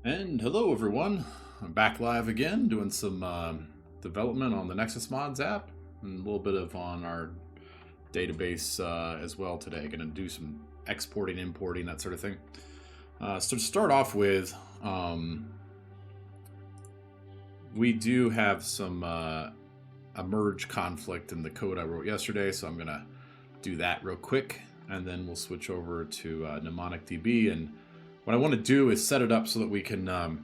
And hello everyone, I'm back live again doing some development on the Nexus Mods app and a little bit of on our database as well today. Going to do some exporting, importing, that sort of thing. So to start off with, we do have some a merge conflict in the code I wrote yesterday, so I'm going to do that real quick and then we'll switch over to MnemonicDB. And what I want to do is set it up so that we can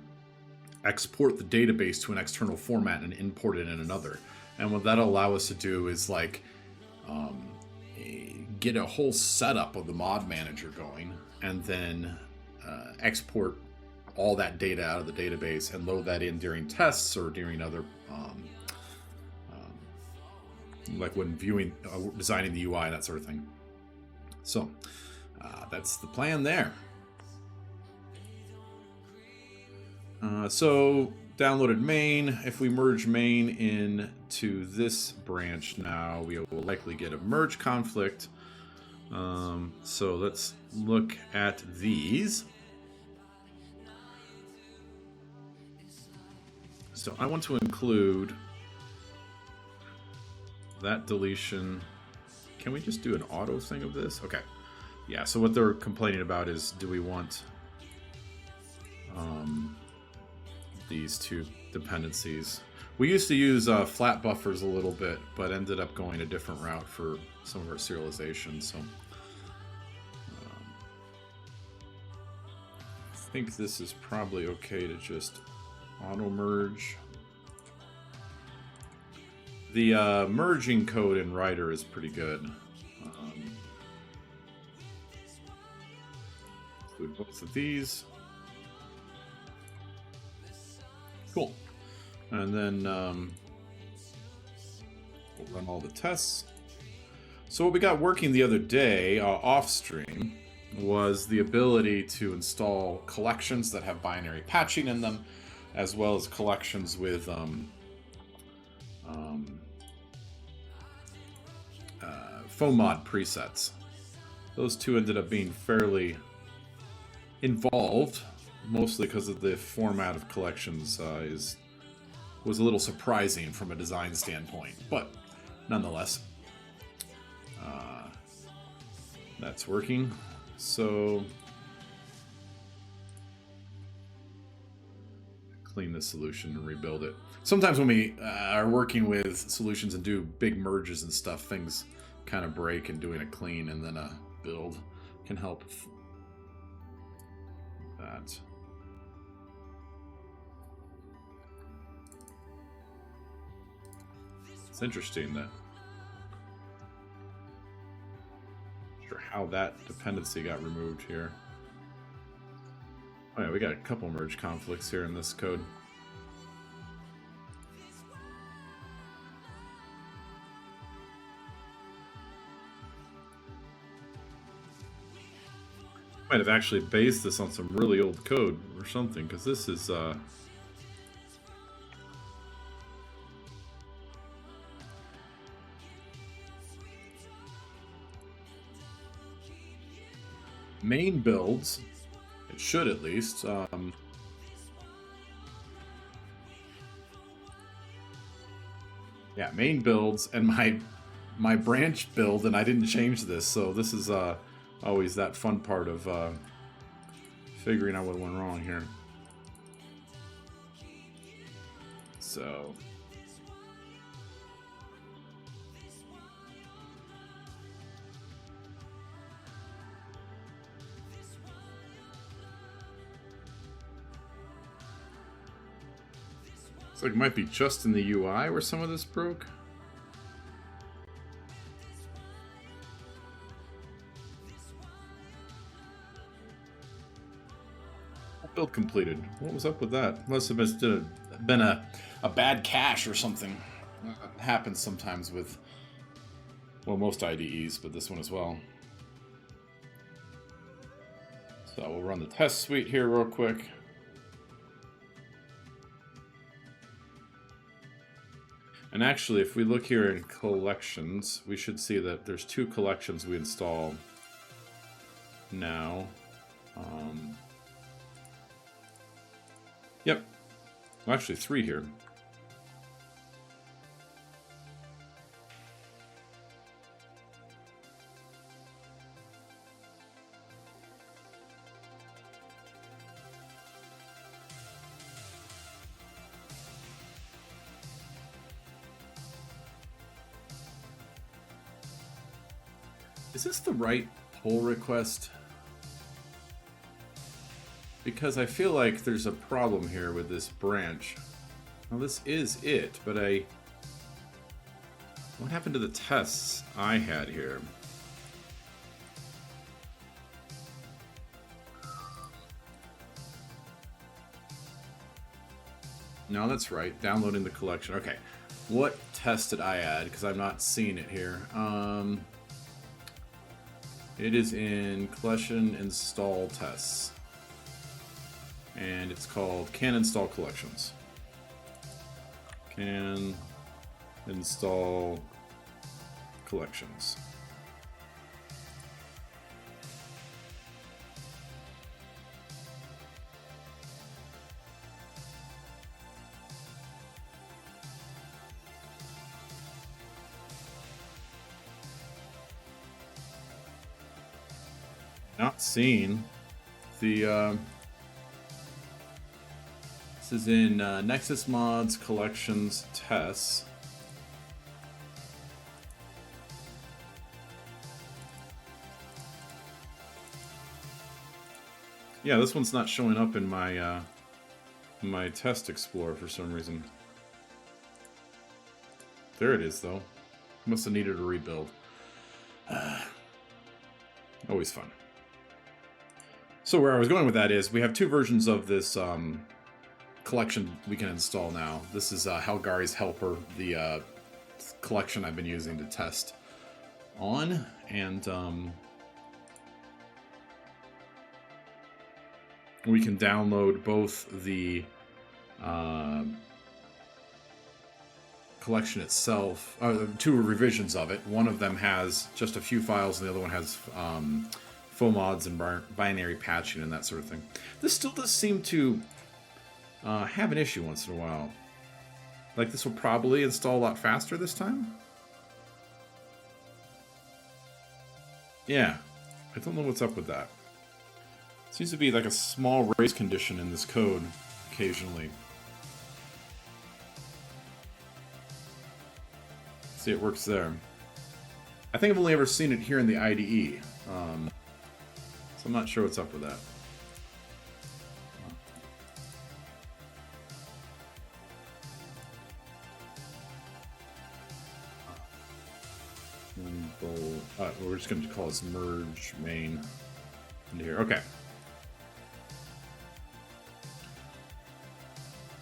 export the database to an external format and import it in another. And what that'll allow us to do is like get a whole setup of the mod manager going and then export all that data out of the database and load that in during tests or during other like when viewing, designing the UI, that sort of thing. So that's the plan there. So downloaded main. If we merge main into this branch now, we will likely get a merge conflict. So let's look at these. So I want to include that deletion. Can we just do an auto thing of this? Okay. Yeah, so what they're complaining about is, do we want these two dependencies? We used to use flat buffers a little bit, but ended up going a different route for some of our serialization. So I think this is probably okay to just auto merge. The merging code in Writer is pretty good. Include both of these. Cool. And then we'll run all the tests. So what we got working the other day off stream was the ability to install collections that have binary patching in them, as well as collections with foam mod presets. Those two ended up being fairly involved, mostly because of the format of collections was a little surprising from a design standpoint, but nonetheless, that's working. So clean this solution and rebuild it. Sometimes when we are working with solutions and do big merges and stuff, things kind of break, and doing a clean and then a build can help that. It's interesting that I'm not sure how that dependency got removed here. Oh yeah, we got a couple merge conflicts here in this code. Might have actually based this on some really old code or something, because this is main builds. It should at least. Yeah, main builds and my branch build, and I didn't change this, so this is always that fun part of figuring out what went wrong here. So looks like it might be just in the UI where some of this broke. Build completed. What was up with that? Must have been a bad cache or something. Happens sometimes with, well, most IDEs, but this one as well. So we'll run the test suite here real quick. And actually, if we look here in collections, we should see that there's two collections we install now. Yep. Well, actually 3 here. Is this the right pull request? Because I feel like there's a problem here with this branch. Well, this is it, but what happened to the tests I had here? No, that's right. Downloading the collection. Okay. What test did I add? Because I'm not seeing it here. It is in collection install tests. And it's called can install collections. Can install collections. Not seeing the this is in Nexus mods collections tests. Yeah, this one's not showing up in my test explorer for some reason. There it is, though. Must have needed a rebuild. Always fun. So where I was going with that is we have 2 versions of this collection we can install now. This is Helgari's Helper, the collection I've been using to test on, and we can download both the collection itself, 2 revisions of it. One of them has just a few files, and the other one has faux mods and binary patching and that sort of thing. This still does seem to have an issue once in a while. Like, this will probably install a lot faster this time. Yeah, I don't know what's up with that. Seems to be like a small race condition in this code occasionally. See, it works there. I think I've only ever seen it here in the IDE. So I'm not sure what's up with that. We're just going to call this merge main into here. Okay.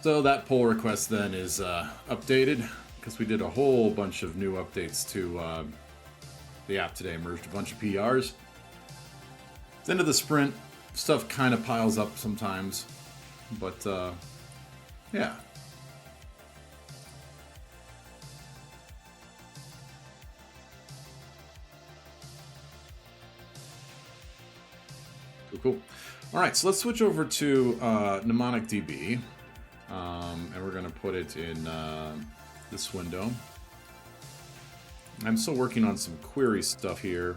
So that pull request then is updated, because we did a whole bunch of new updates to the app today. Merged a bunch of PRs. It's the end of the sprint. Stuff kind of piles up sometimes, but yeah. Cool. All right, so let's switch over to MnemonicDB, and we're going to put it in this window. I'm still working on some query stuff here,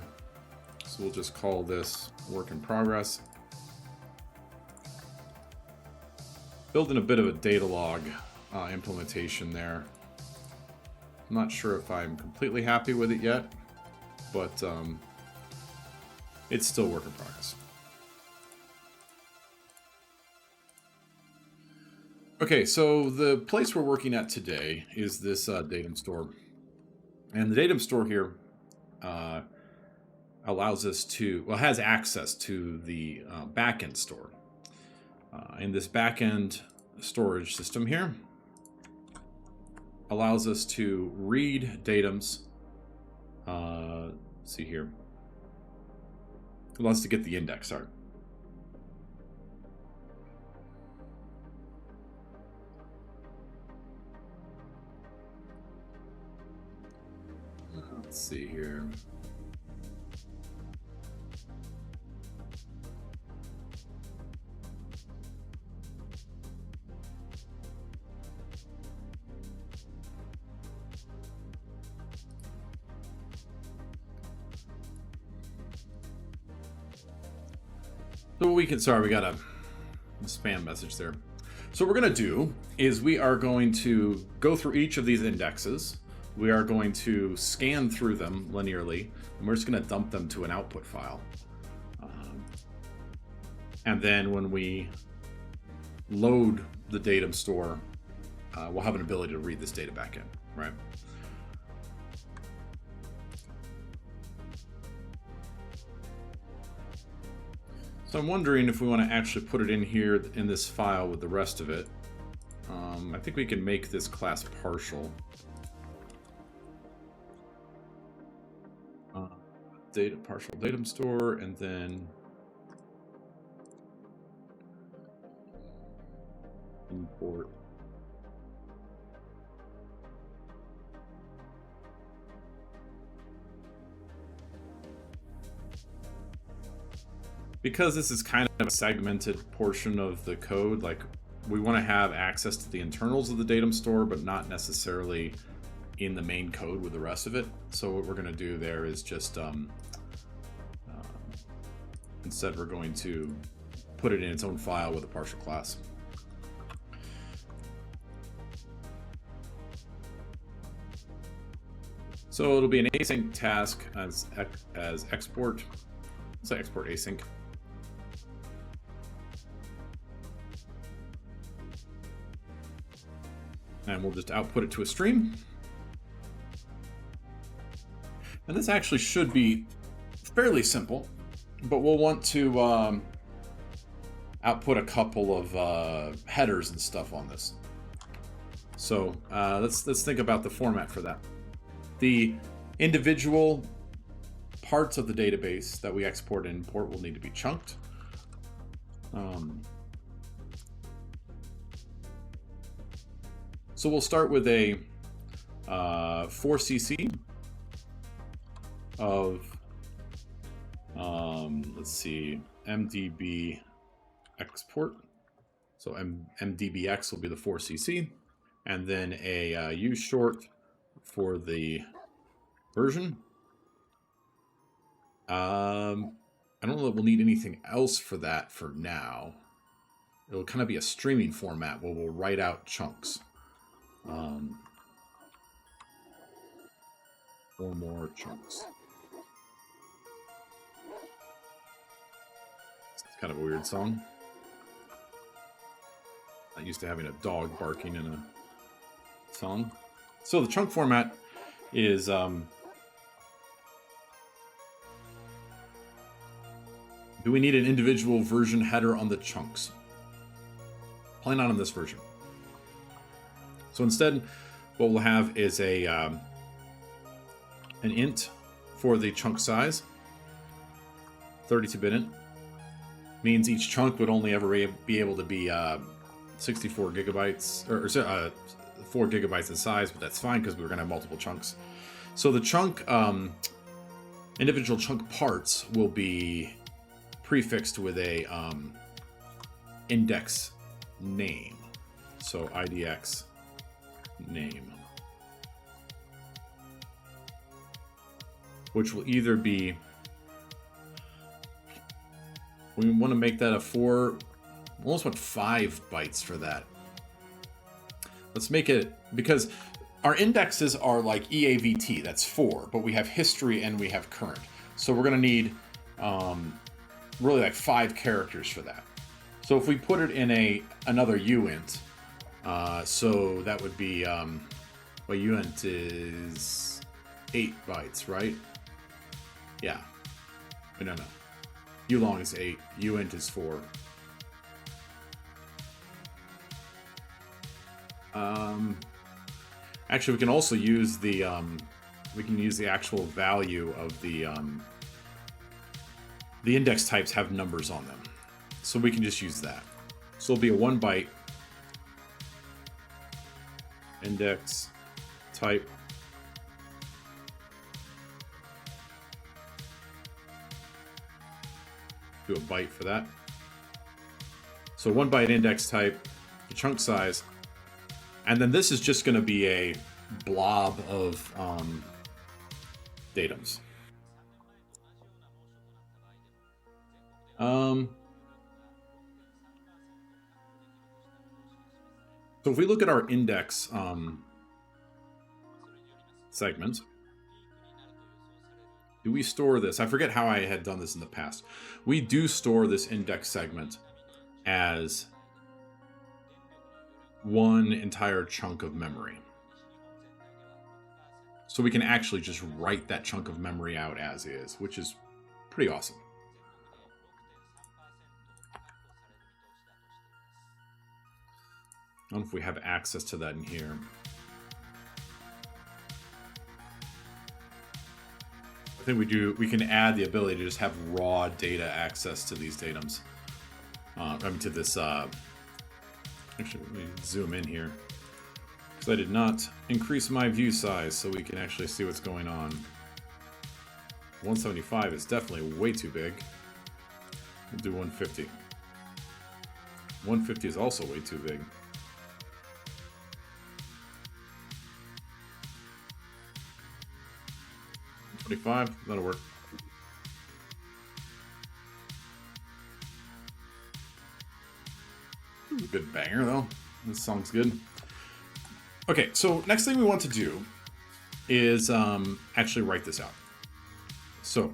so we'll just call this work in progress. Building a bit of a data log implementation there. I'm not sure if I'm completely happy with it yet, but it's still work in progress. Okay, so the place we're working at today is this datum store. And the datum store here allows us to, well, has access to the backend store. And this backend storage system here allows us to read datums. Let's see here. It allows us to get the index, sorry. Let's see here. So we can, sorry, we got a spam message there. So what we're going to do is we are going to go through each of these indexes. We are going to scan through them linearly, and we're just going to dump them to an output file. And then when we load the datum store, we'll have an ability to read this data back in, right? So I'm wondering if we want to actually put it in here in this file with the rest of it. I think we can make this class partial. Data partial datum store, and then import. Because this is kind of a segmented portion of the code, like we want to have access to the internals of the datum store, but not necessarily in the main code with the rest of it. So what we're going to do there is just instead we're going to put it in its own file with a partial class. So it'll be an async task as export. Let's say export async. And we'll just output it to a stream. And this actually should be fairly simple, but we'll want to output a couple of headers and stuff on this. So let's think about the format for that. The individual parts of the database that we export and import will need to be chunked. So we'll start with a 4cc of, let's see, mdb export. So mdbx will be the 4cc, and then a use short for the version. I don't know that we'll need anything else for that for now. It'll kind of be a streaming format where we'll write out chunks. 4 more chunks. It's kind of a weird song. Not used to having a dog barking in a song. So the chunk format is do we need an individual version header on the chunks? Probably not on this version. So instead, what we'll have is a an int for the chunk size. 32-bit int means each chunk would only ever be able to be 64 gigabytes or 4 gigabytes in size, but that's fine because we're going to have multiple chunks. So the chunk, individual chunk parts will be prefixed with a index name. So IDX name, which will either be, we want to make that a 4, we almost want 5 bytes for that. Let's make it, because our indexes are like EAVT, that's 4, but we have history and we have current. So we're going to need really like 5 characters for that. So if we put it in another uint, so that would be, well, uint is 8 bytes, right? Yeah. No. Ulong is 8, uint is 4. Actually, we can also use the actual value of the index types have numbers on them, so we can just use that. So it'll be a 1 byte index type. Do a byte for that. So 1 byte index type, the chunk size. And then this is just going to be a blob of datums. So if we look at our index segment, do we store this? I forget how I had done this in the past. We do store this index segment as one entire chunk of memory. So we can actually just write that chunk of memory out as is, which is pretty awesome. I don't know if we have access to that in here. I think we do. We can add the ability to just have raw data access to these datums. I mean, to this. Actually, let me zoom in here. Because I did not increase my view size so we can actually see what's going on. 175 is definitely way too big. We'll do 150. 150 is also way too big. 25, that'll work. Good banger though. This song's good. Okay, so next thing we want to do is actually write this out. So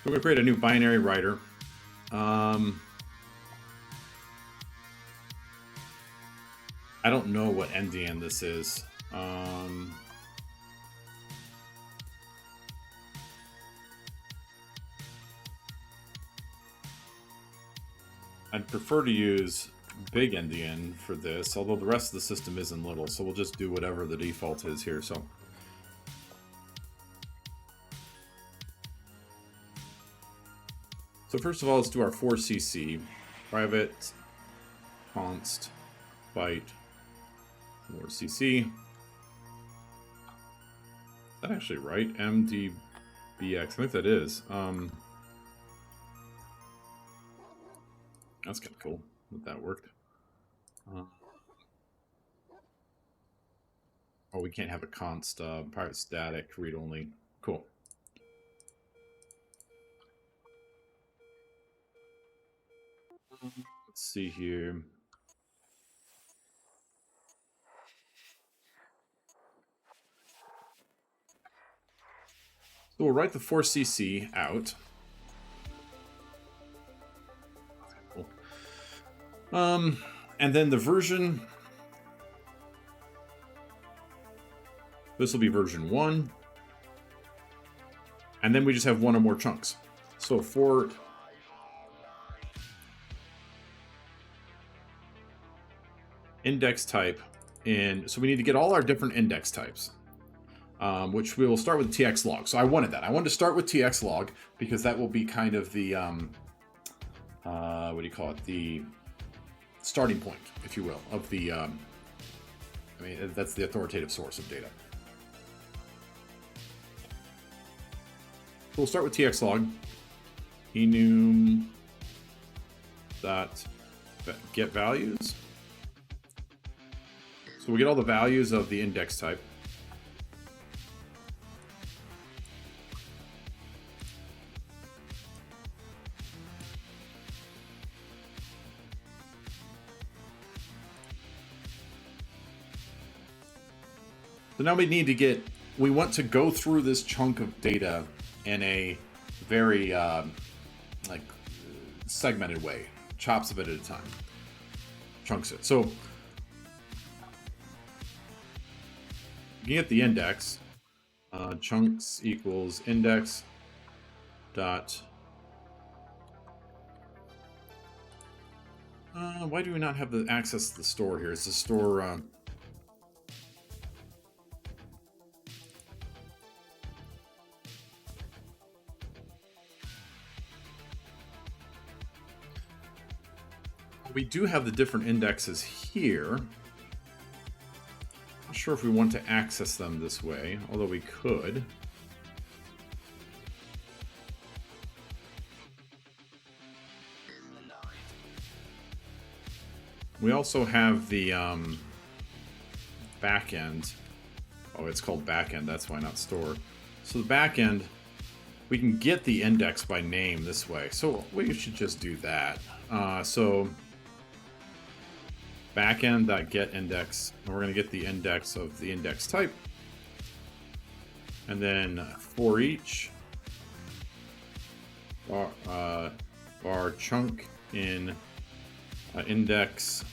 we're going to create a new binary writer. I don't know what endian this is. I'd prefer to use big endian for this, although the rest of the system is in little, so we'll just do whatever the default is here. So first of all, let's do our 4cc private const byte 4cc. Is that actually right? mdbx. I think that is. That's kind of cool that that worked. Oh, we can't have a const private static read only. Cool. Let's see here. So we'll write the 4cc out. Cool. And then the version. This will be version 1. And then we just have one or more chunks. So for index type so we need to get all our different index types. Which we will start with tx log. So I wanted that. I wanted to start with tx log because that will be kind of the what do you call it? The starting point, if you will, of the. I mean, that's the authoritative source of data. So we'll start with tx log. Enum dot get values. So we get all the values of the index type. So now we need to we want to go through this chunk of data in a very like segmented way, chops of it at a time, chunks it. So you get the index, chunks equals index dot. Why do we not have the access to the store here? It's the store. We do have the different indexes here. Not sure if we want to access them this way, although we could. We also have the backend. Oh, it's called backend. That's why, not store. So the backend we can get the index by name this way. So we should just do that. So backend.getIndex, and we're going to get the index of the index type. And then for each var chunk in index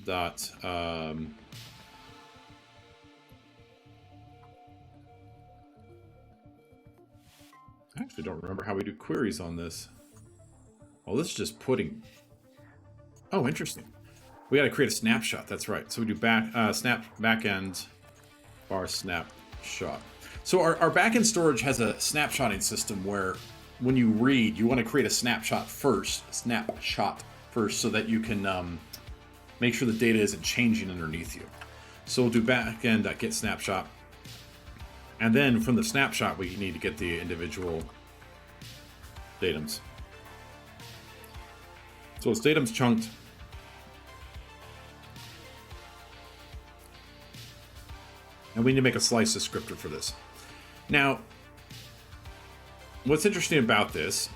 dot I actually don't remember how we do queries on this. Oh, this is just putting. Oh, interesting. We got to create a snapshot. That's right. So we do backend var snapshot. So our backend storage has a snapshotting system where when you read, you want to create a snapshot first, so that you can make sure the data isn't changing underneath you. So we'll do backend.get snapshot. And then from the snapshot, we need to get the individual datums. So it's datums chunked. And we need to make a slice descriptor for this. Now, what's interesting about this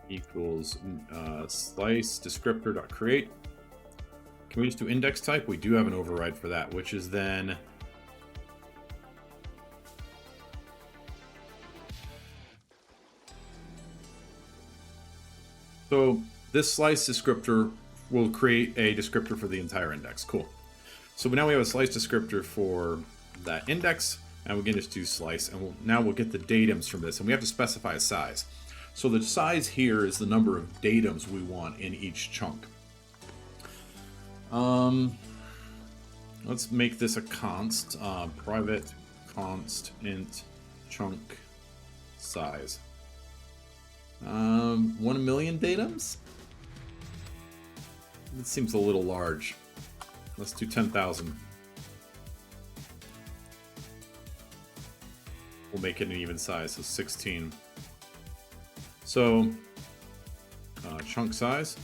equals slice descriptor.create. Can we just do index type? We do have an override for that, which is then so this slice descriptor will create a descriptor for the entire index. Cool. So now we have a slice descriptor for that index, and we can just do slice, and now we'll get the datums from this, and we have to specify a size. So the size here is the number of datums we want in each chunk. Let's make this a const, private const int chunk size. 1 million datums? That seems a little large. Let's do 10,000. We'll make it an even size, so 16. So, chunk size.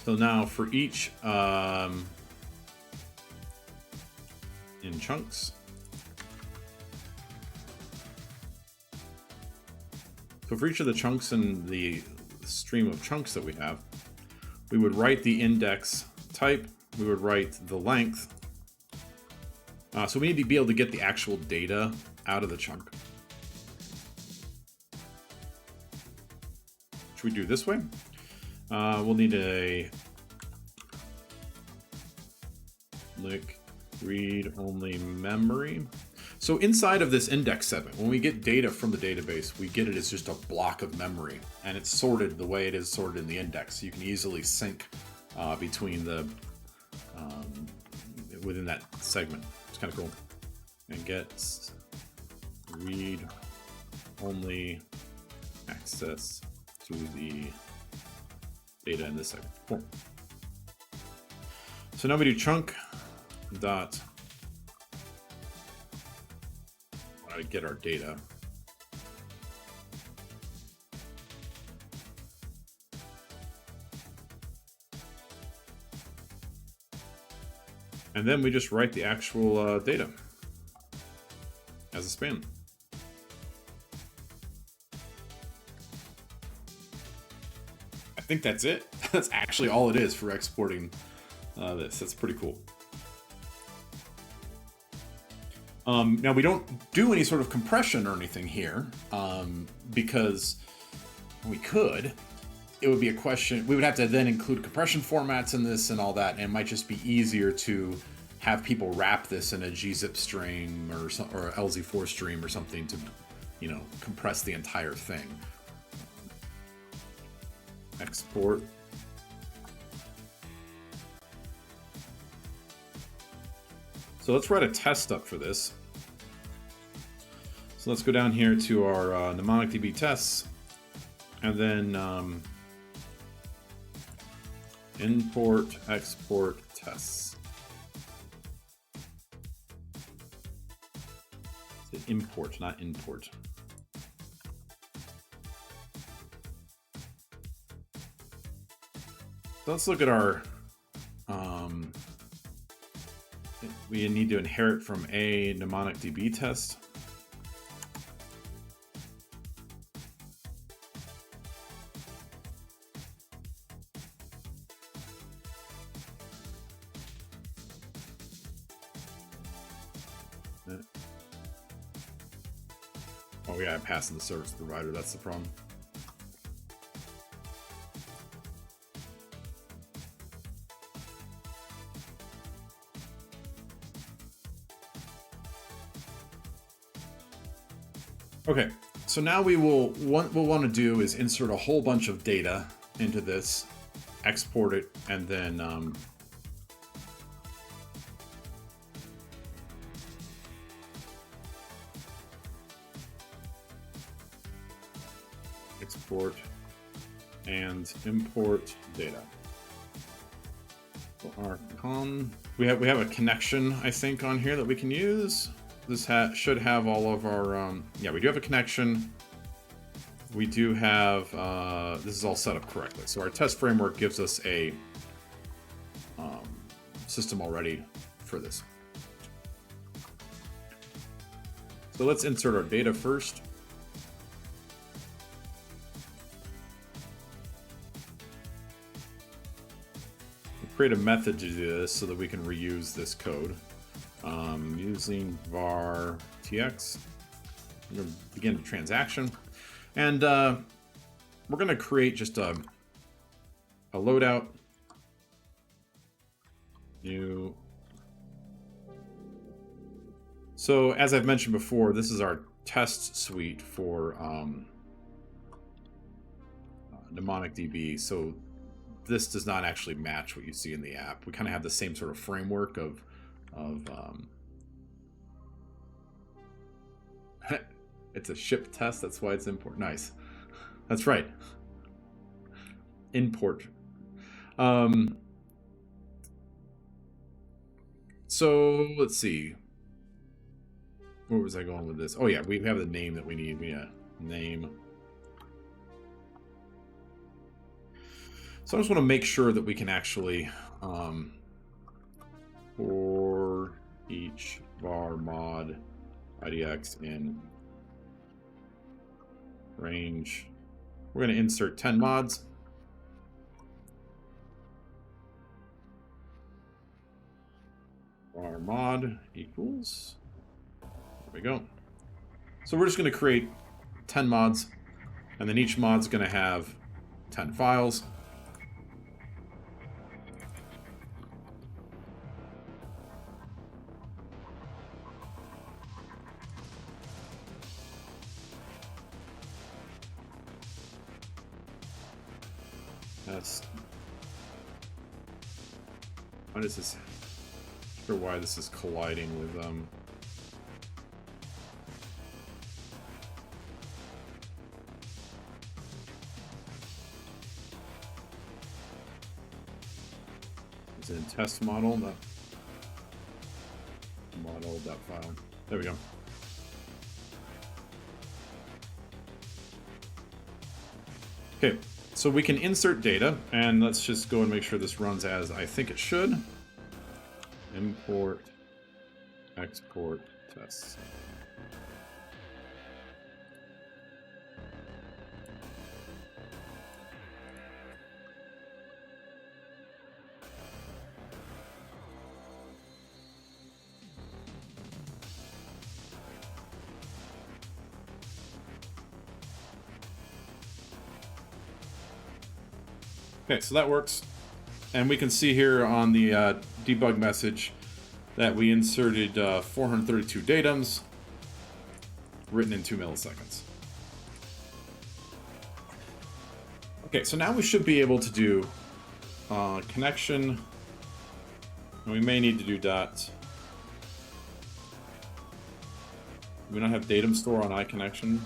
So now for each in chunks. So for each of the chunks in the stream of chunks that we have, we would write the index type, we would write the length. So we need to be able to get the actual data out of the chunk. Should we do it this way? We'll need a lick read-only memory. So inside of this index segment, when we get data from the database, we get it as just a block of memory, and it's sorted the way it is sorted in the index. So you can easily sync between the within that segment. It's kind of cool. And get read-only access to the data in this segment. Cool. So now we do chunk dot get our data. And then we just write the actual data as a span. I think that's it. That's actually all it is for exporting this. That's pretty cool. Now we don't do any sort of compression or anything here because we could. It would be a question. We would have to then include compression formats in this and all that, and it might just be easier to have people wrap this in a gzip stream or LZ4 stream or something to, you know, compress the entire thing. Export. So let's write a test up for this. So let's go down here to our MnemonicDB tests, and then import, export, tests. It's import, not import. let's look at our, we need to inherit from a mnemonic DB test. Oh yeah, I'm passing the service provider, that's the problem. Okay, so now we'll want to do is insert a whole bunch of data into this, export it, and then export and import data. So our we have a connection, I think, on here that we can use. This should have all of our, yeah, we do have a connection. We do have, this is all set up correctly. So our test framework gives us a system already for this. So let's insert our data first. We'll create a method to do this so that we can reuse this code. Using var tx, we're going to begin the transaction, and we're going to create just a loadout, new. So as I've mentioned before, this is our test suite for mnemonic DB. So this does not actually match what you see in the app. We kind of have the same sort of framework of it's a ship test, that's why it's import. Nice. That's right. Import. So let's see. Where was I going with this? Oh yeah, we have the name that we need. We need a name. So I just want to make sure that we can actually for each var mod IDX in range, we're going to insert 10 mods. Var mod equals, there we go. So we're just going to create 10 mods, and then each mod's going to have 10 files. What is this? I'm not sure why this is colliding with Is it in test model? Not model.file. There we go. Okay. So we can insert data, and let's just go and make sure this runs as I think it should. Import, export, tests. Okay, so that works. And we can see here on the debug message that we inserted 432 datums written in 2 milliseconds. Okay, so now we should be able to do connection. And we may need to do dot. We don't have datum store on iConnection.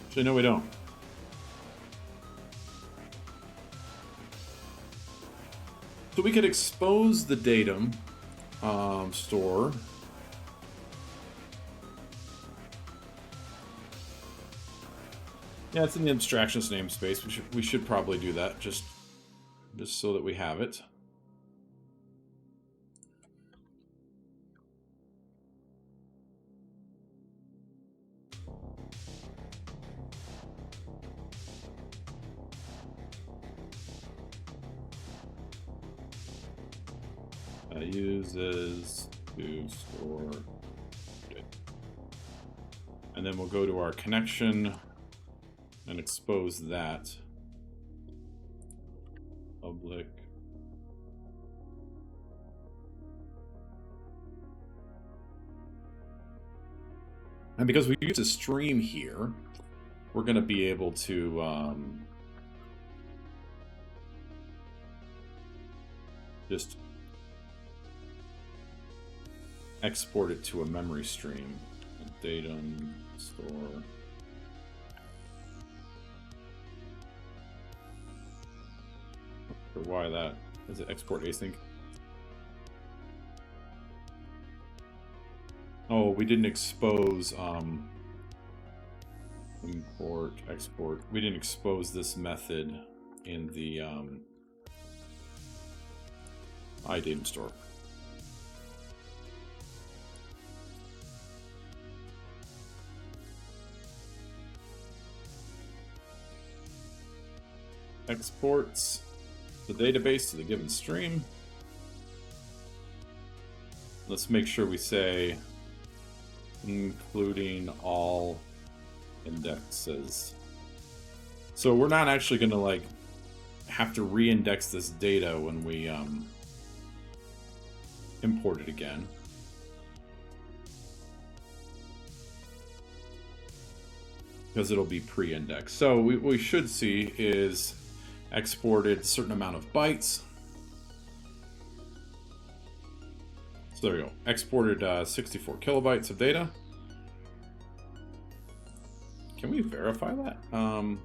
Actually, no, we don't. So we could expose the datum store. Yeah, it's in the abstractions namespace. We should probably do that just so that we have it. Uses to store data. And then we'll go to our connection and expose that. Public. And because we use a stream here, we're going to be able to just export it to a memory stream. Datum store. Or why that? Is it export async? Oh, we didn't expose import, export. We didn't expose this method in the iDatum store. Exports the database to the given stream. Let's make sure we say including all indexes. So we're not actually going to like have to re-index this data when we import it again. Because it'll be pre-indexed. So what we should see is exported a certain amount of bytes. So there we go. Exported 64 kilobytes of data. Can we verify that? Not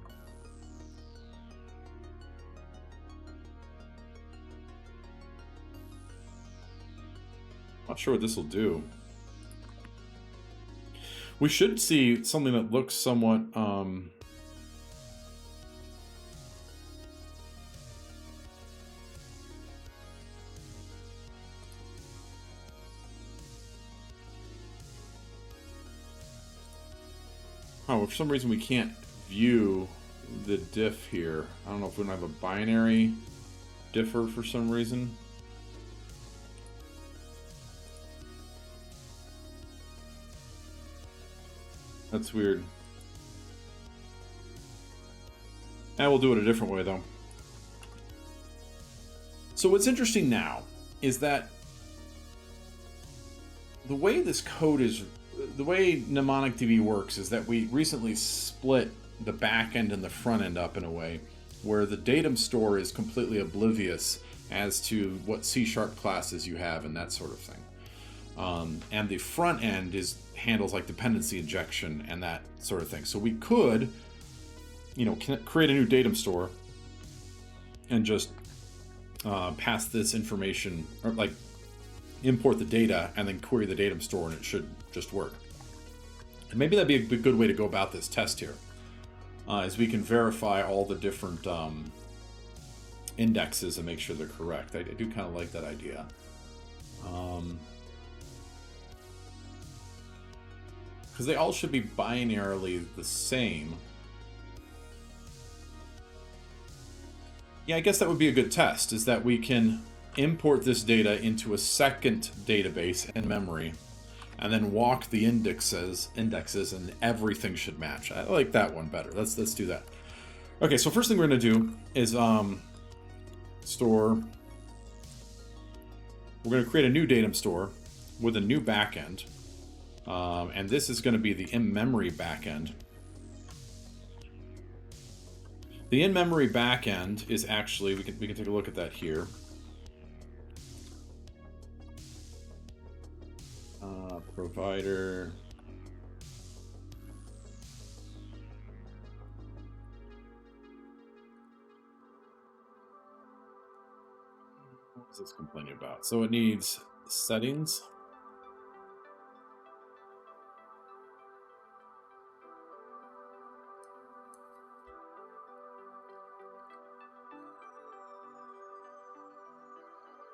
sure what this will do. We should see something that looks somewhat oh, for some reason we can't view the diff here. I don't know if we don't have a binary differ for some reason. That's weird. And we'll do it a different way, though. So what's interesting now is that the way this code is, the way MnemonicDB works is that we recently split the back end and the front end up in a way where the datum store is completely oblivious as to what C# classes you have and that sort of thing. And the front end handles like dependency injection and that sort of thing. So we could, you know, create a new datum store and just pass this information, or like import the data and then query the datum store, and it should just work. And maybe that'd be a good way to go about this test here, is we can verify all the different indexes and make sure they're correct. I do kind of like that idea. Because they all should be binarily the same. Yeah, I guess that would be a good test, is that we can import this data into a second database in memory, and then walk the indexes, and everything should match. I like that one better. Let's do that. Okay, so first thing we're going to do is store. We're going to create a new datum store with a new backend. And this is going to be the in-memory backend. The in-memory backend is actually, we can take a look at that here. Provider. What is this complaining about? So it needs settings.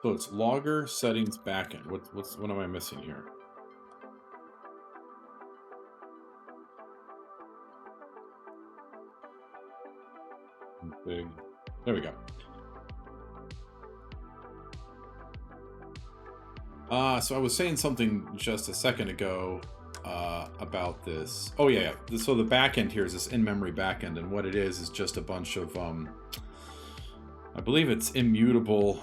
So it's logger settings backend. What am I missing here? Big. There we go. So I was saying something just a second ago about this. Oh yeah. So the backend here is this in-memory backend, and what it is just a bunch of I believe it's immutable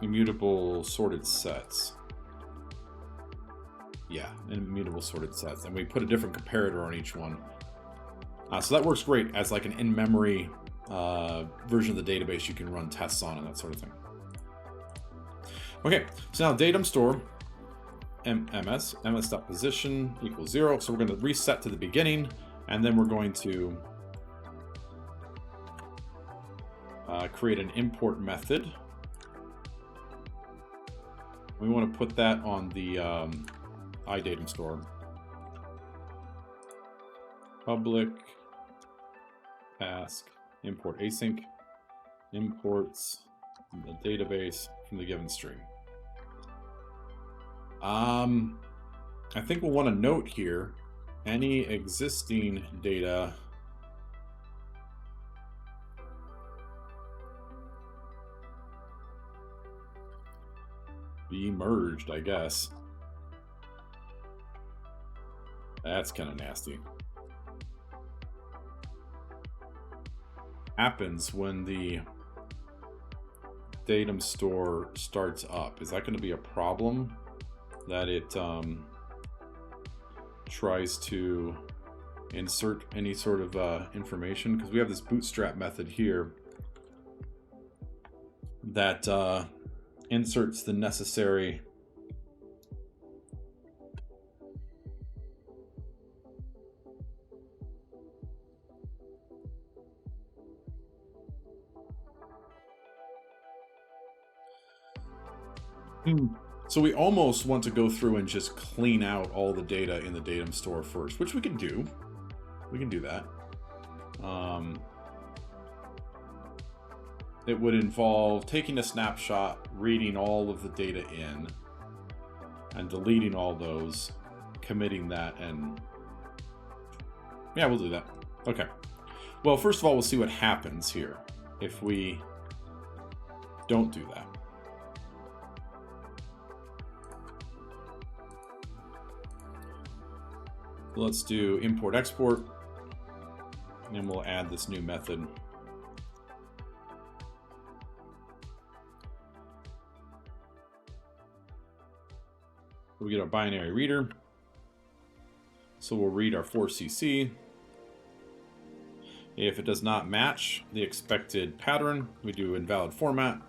immutable sorted sets. Yeah, immutable sorted sets, and we put a different comparator on each one. So that works great as like an in-memory version of the database you can run tests on and that sort of thing. Okay, so now datum store ms.position equals 0. So we're going to reset to the beginning, and then we're going to create an import method. We want to put that on the iDatum store. Public ask import async imports the database from the given string. I think we'll want to note here any existing data be merged, I guess. That's kind of nasty. Happens when the datum store starts up. Is that going to be a problem that it tries to insert any sort of information? Because we have this bootstrap method here that inserts the necessary So we almost want to go through and just clean out all the data in the datum store first, which we can do. We can do that. It would involve taking a snapshot, reading all of the data in, and deleting all those, committing that, and yeah, we'll do that. Okay. Well, first of all, we'll see what happens here if we don't do that. Let's do import export, and we'll add this new method. We get our binary reader. So we'll read our 4cc. If it does not match the expected pattern, we do invalid format.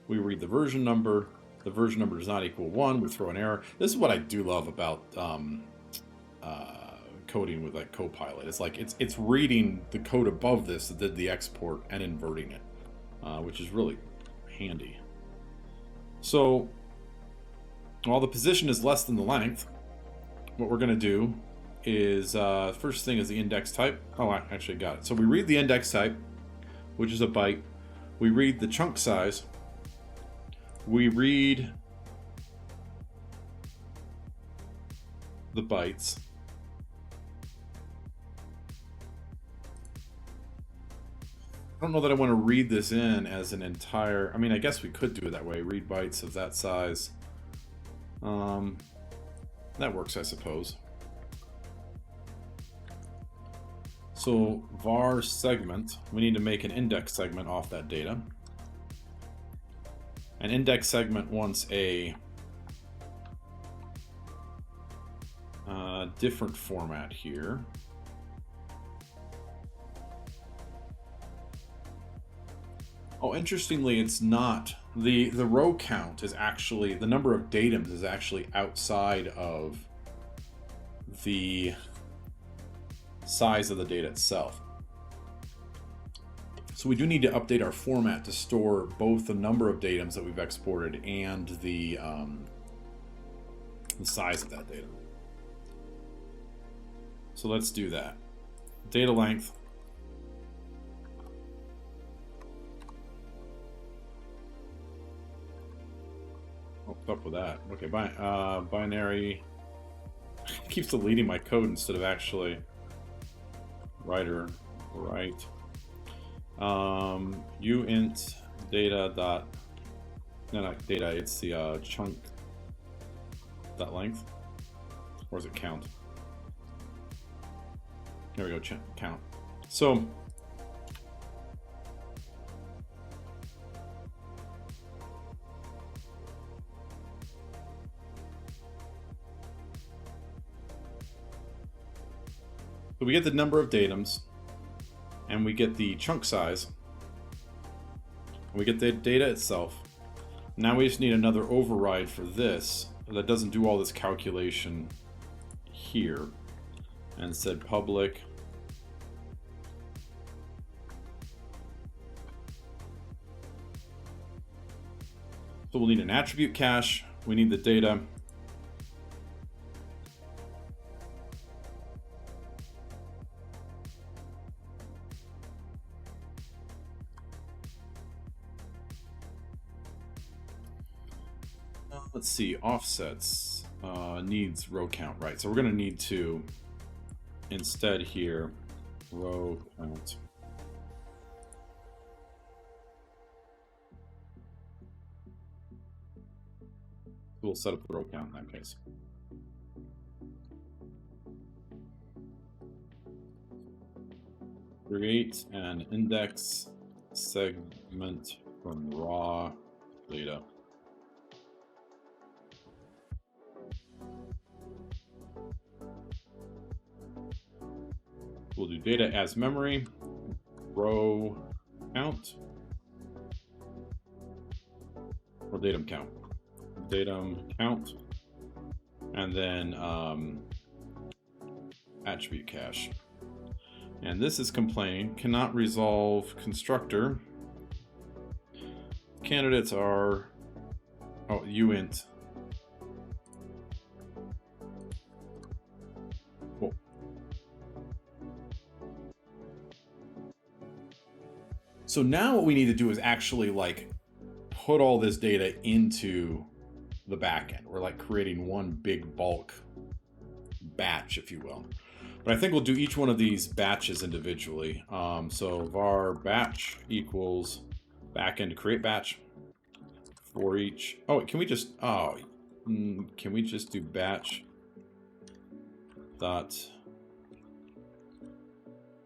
We read the version number. The version number does not equal 1. We throw an error. This is what I do love about coding with like Copilot. It's like it's reading the code above this that did the export and inverting it, which is really handy. So while the position is less than the length, what we're going to do is first thing is the index type. Oh, I actually got it. So we read the index type, which is a byte. We read the chunk size. We read the bytes. I don't know that I want to read this in as an entire... I mean, I guess we could do it that way. Read bytes of that size. That works, I suppose. So var segment, we need to make an index segment off that data. An index segment wants a different format here. Oh, interestingly, it's not. The row count is actually, the number of datums is actually outside of the size of the data itself. So we do need to update our format to store both the number of datums that we've exported and the size of that data. So let's do that. Data length with that. Okay, binary keeps deleting my code instead of actually writer right. Uint data dot, no, not data, it's the chunk dot length, or is it count? There we go, count. So we get the number of datums, and we get the chunk size, and we get the data itself. Now we just need another override for this that doesn't do all this calculation here, and said public so we'll need an attribute cache, we need the data, let's see, offsets, needs row count, right? So we're going to need to instead here row count. We'll set up the row count in that case. Create an index segment from raw data. We'll do data as memory, row count, or datum count. Datum count, and then attribute cache. And this is complaining, cannot resolve constructor. Candidates are, oh, uint. Cool. So now what we need to do is actually like put all this data into the backend. We're like creating one big bulk batch, if you will. But I think we'll do each one of these batches individually. So var batch equals backend create batch for each. Oh, can we just do batch dot?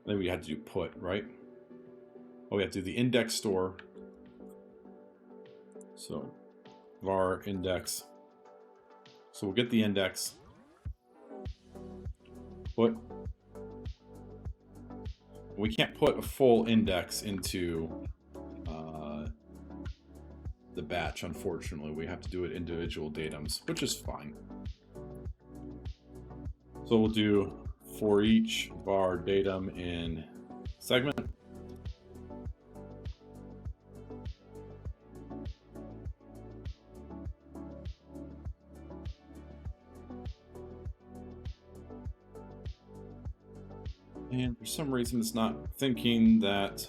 Then we had to do put, right? Oh, we have to do the index store. So var index. So we'll get the index. Put. We can't put a full index into the batch, unfortunately. We have to do it individual datums, which is fine. So we'll do for each var datum in segment. And for some reason, it's not thinking that,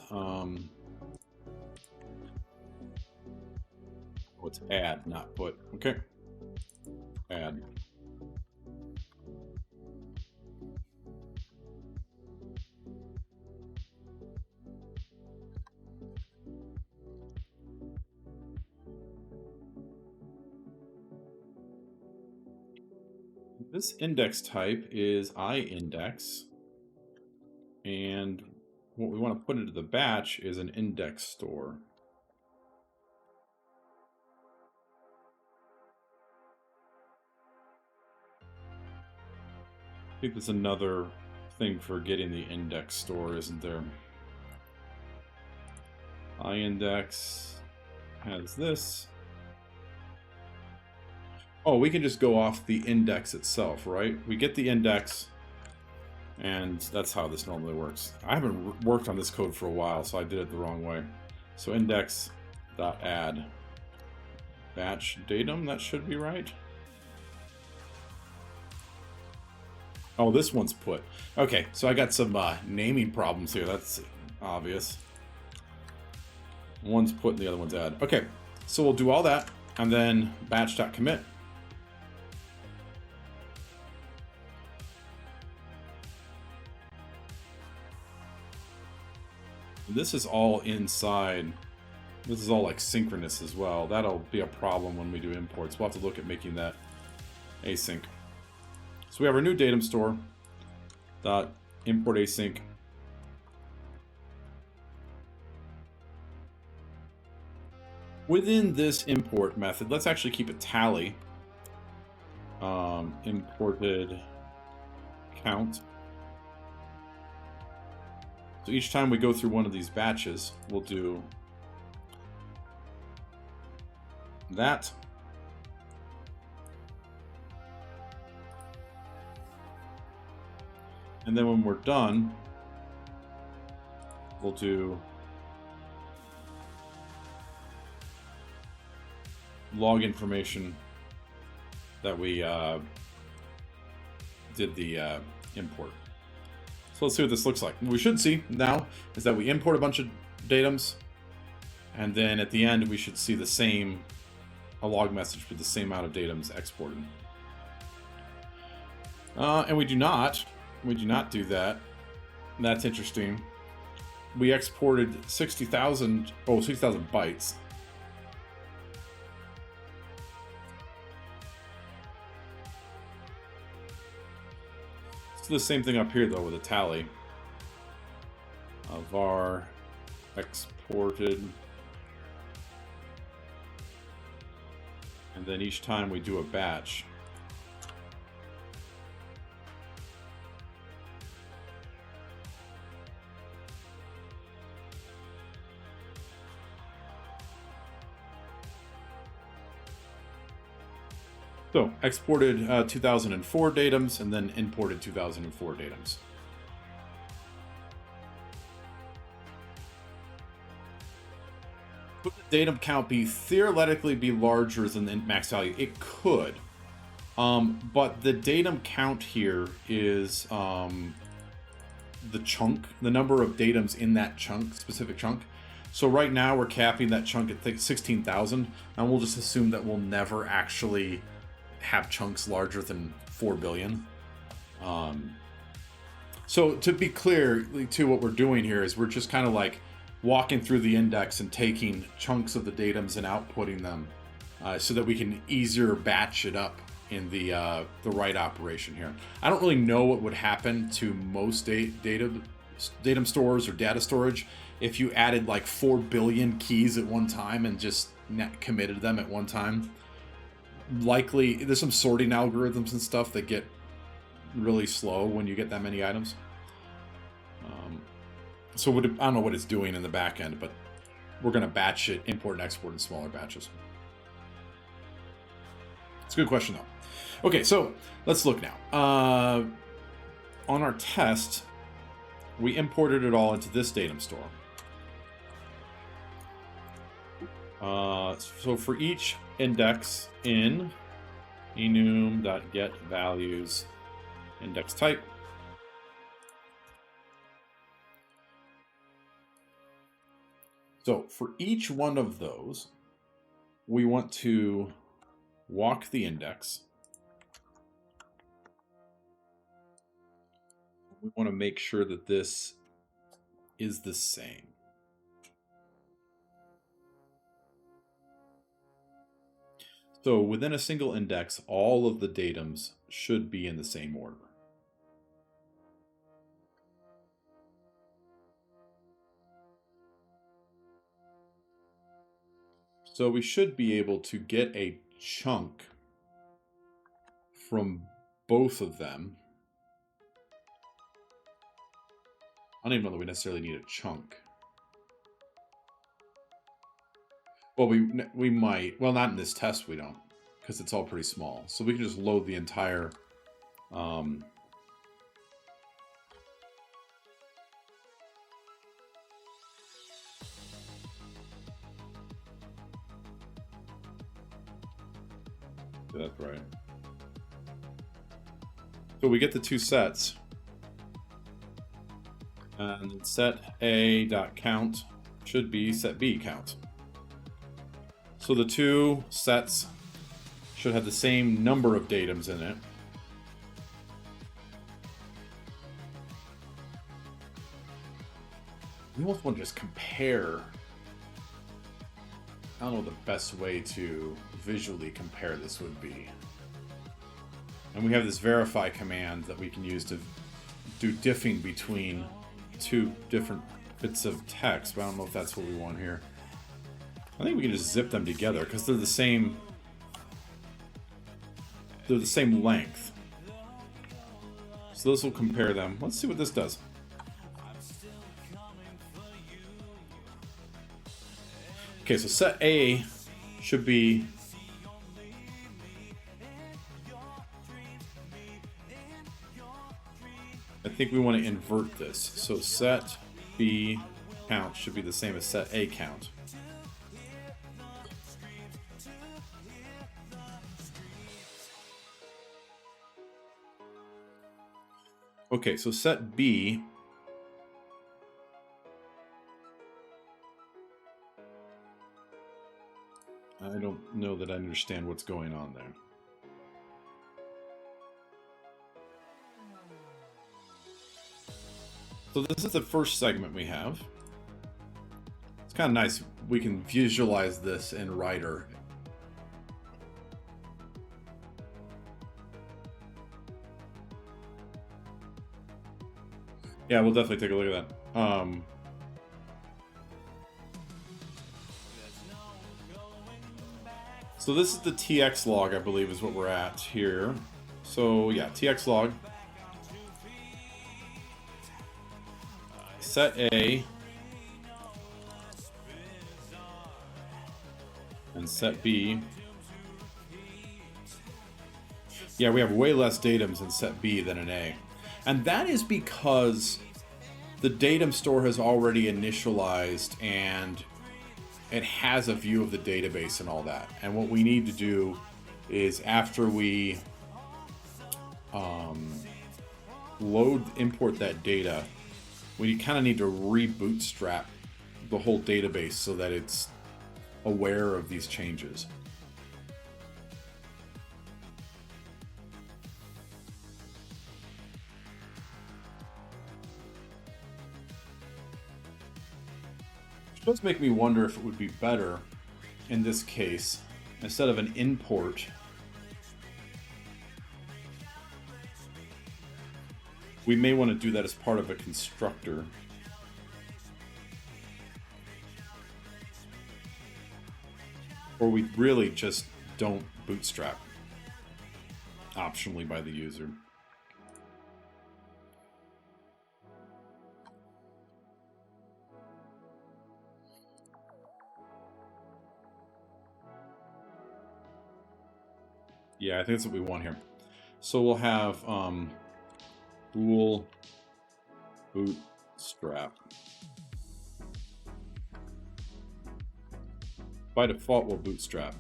it's add, not put. Okay. Add. This index type is iIndex. And what we want to put into the batch is an index store. I think that's another thing for getting the index store, isn't there? iIndex has this. Oh, we can just go off the index itself, right? We get the index. And that's how this normally works. I haven't worked on this code for a while, so I did it the wrong way. So index.add batch datum, that should be right. Oh, this one's put. Okay, so I got some naming problems here. That's obvious. One's put and the other one's add. Okay, so we'll do all that. and then batch.commit. This is all inside. This is all like synchronous as well. That'll be a problem when we do imports. We'll have to look at making that async. So we have our new datum store. Import async. Within this import method, let's actually keep a tally. Imported count. So each time we go through one of these batches, we'll do that. And then when we're done, we'll do log information that we did the import. So let's see what this looks like. What we should see now is that we import a bunch of datums, and then at the end we should see the same, a log message with the same amount of datums exported. And we do not do that. That's interesting. We exported 60,000 bytes. Let's do the same thing up here though with a tally. Var exported. And then each time we do a batch. So, exported 2004 datums and then imported 2004 datums. Could the datum count theoretically be larger than the max value? It could. But the datum count here is the chunk, the number of datums in that chunk, specific chunk. So right now we're capping that chunk at 16,000, and we'll just assume that we'll never actually have chunks larger than 4 billion. So to be clear, too, what we're doing here is we're just kind of like walking through the index and taking chunks of the datums and outputting them so that we can easier batch it up in the write operation here. I don't really know what would happen to most datum stores or data storage if you added like 4 billion keys at one time and just committed them at one time. Likely there's some sorting algorithms and stuff that get really slow when you get that many items. So I don't know what it's doing in the back end, but we're going to batch it, import and export in smaller batches. It's a good question though. Okay, so let's look now. On our test, we imported it all into this datum store. So for each index in enum.getValues index type, so for each one of those, we want to walk the index. We want to make sure that this is the same. So within a single index, all of the datums should be in the same order. So we should be able to get a chunk from both of them. I don't even know that we necessarily need a chunk. Well, we might. Well, not in this test we don't, because it's all pretty small. So we can just load the entire that's right. So we get the two sets. And set A.count should be set B count. So the two sets should have the same number of datums in it. We almost want to just compare. I don't know what the best way to visually compare this would be. And we have this verify command that we can use to do diffing between two different bits of text, but I don't know if that's what we want here. I think we can just zip them together because they're the same. They're the same length. So this will compare them. Let's see what this does. Okay, so set A should be I think we want to invert this. So set B count should be the same as set A count. Okay, so set B I don't know that I understand what's going on there. So this is the first segment we have. It's kind of nice. We can visualize this in Writer. Yeah, we'll definitely take a look at that. So this is the TX log, I believe, is what we're at here. So yeah, TX log. Set A. And set B. Yeah, we have way less datums in set B than in A. And that is because the datum store has already initialized and it has a view of the database and all that. And what we need to do is after we import that data, we kind of need to rebootstrap the whole database so that it's aware of these changes. It does make me wonder if it would be better in this case, instead of an import, we may want to do that as part of a constructor. Or we really just don't bootstrap optionally by the user. Yeah, I think that's what we want here. So we'll have bool bootstrap. By default, we'll bootstrap.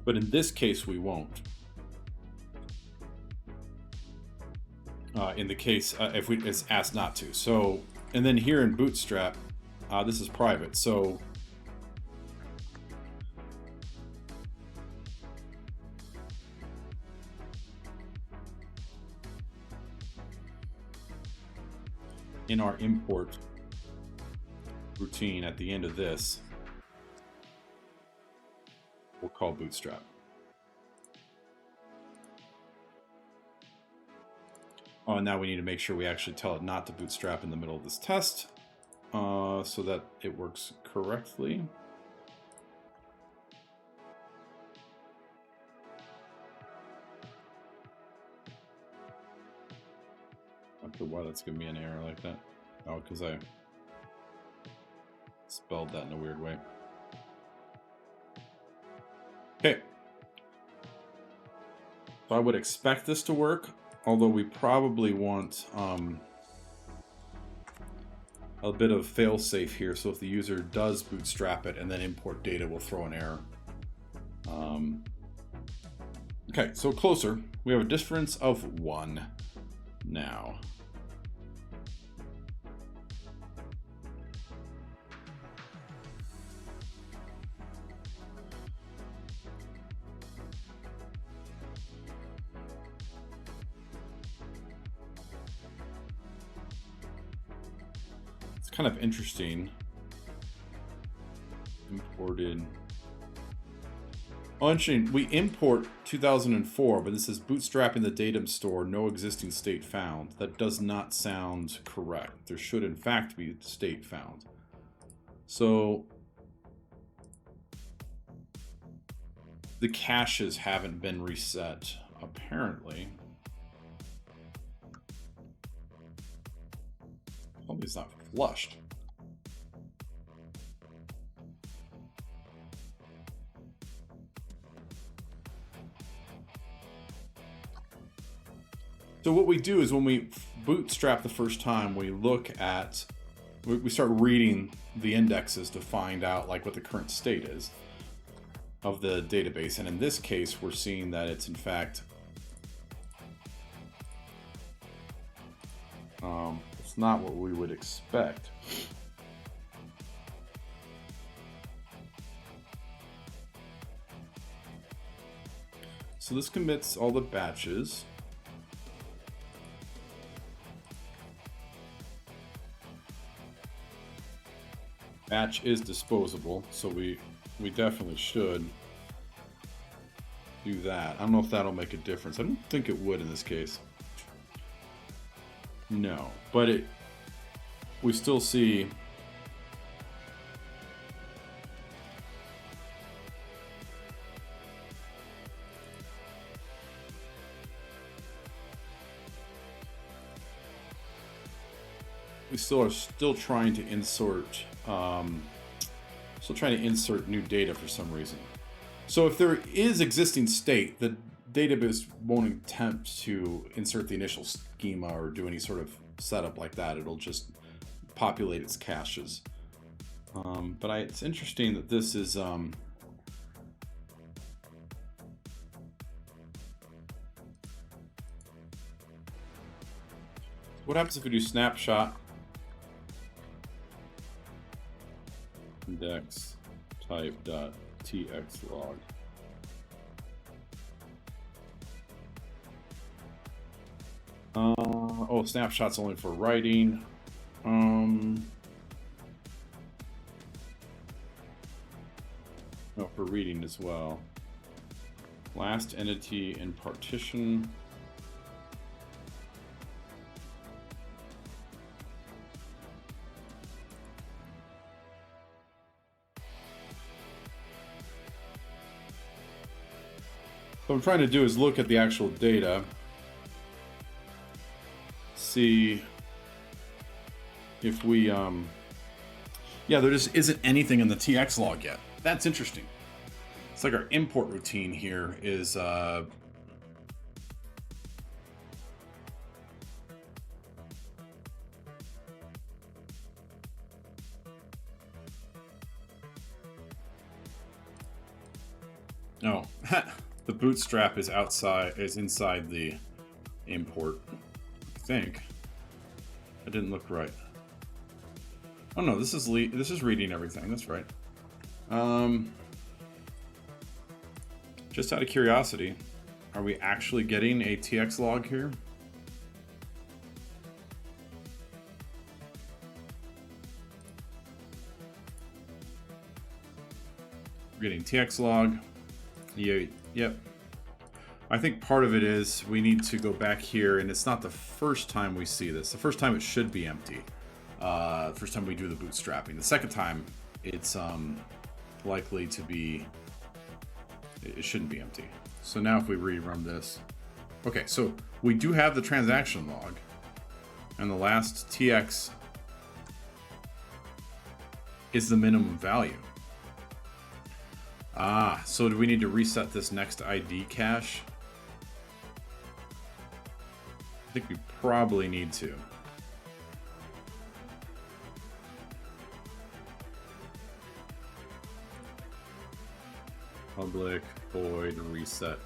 But in this case, we won't. In the case, if it's asked not to. So, and then here in Bootstrap, this is private. So in our import routine at the end of this, we'll call Bootstrap. Oh, and now we need to make sure we actually tell it not to bootstrap in the middle of this test, so that it works correctly. Not sure why that's giving me an error like that. Oh, because I spelled that in a weird way. Okay. So I would expect this to work. Although we probably want a bit of fail-safe here, so if the user does bootstrap it and then import data, we'll throw an error. Okay, so closer. We have a difference of 1 now. kind of interesting. Imported. Oh, interesting. We import 2004, but this is bootstrapping the datum store, no existing state found. That does not sound correct. There should, in fact, be state found. So the caches haven't been reset, apparently. Probably it's not flushed. So what we do is when we bootstrap the first time, we look at, we start reading the indexes to find out like what the current state is of the database. And in this case, we're seeing that it's in fact, it's not what we would expect. So this commits all the batches. Batch is disposable, so we definitely should do that. I don't know if that'll make a difference. I don't think it would in this case. No, but we still see we still are trying to insert new data for some reason. So if there is existing state, the database won't attempt to insert the initial schema or do any sort of setup like that. It'll just populate its caches. But it's interesting that this is what happens if we do snapshot index type dot tx log. Oh, snapshot's only for writing. No, for reading as well. Last entity in partition. What I'm trying to do is look at the actual data, see if we, yeah, there just isn't anything in the TX log yet. That's interesting. It's like our import routine here is, no. The bootstrap is inside the import. I think. I didn't look right. Oh no, this is reading everything. That's right. Just out of curiosity, are we actually getting a TX log here? We're getting TX log. Yeah, yep. I think part of it is we need to go back here, and it's not the first time we see this. The first time it should be empty. First time we do the bootstrapping. The second time, it's likely to be. It shouldn't be empty. So now if we rerun this, okay. So we do have the transaction log, and the last TX is the minimum value. Ah, so do we need to reset this next ID cache? I think we probably need to. Public void reset.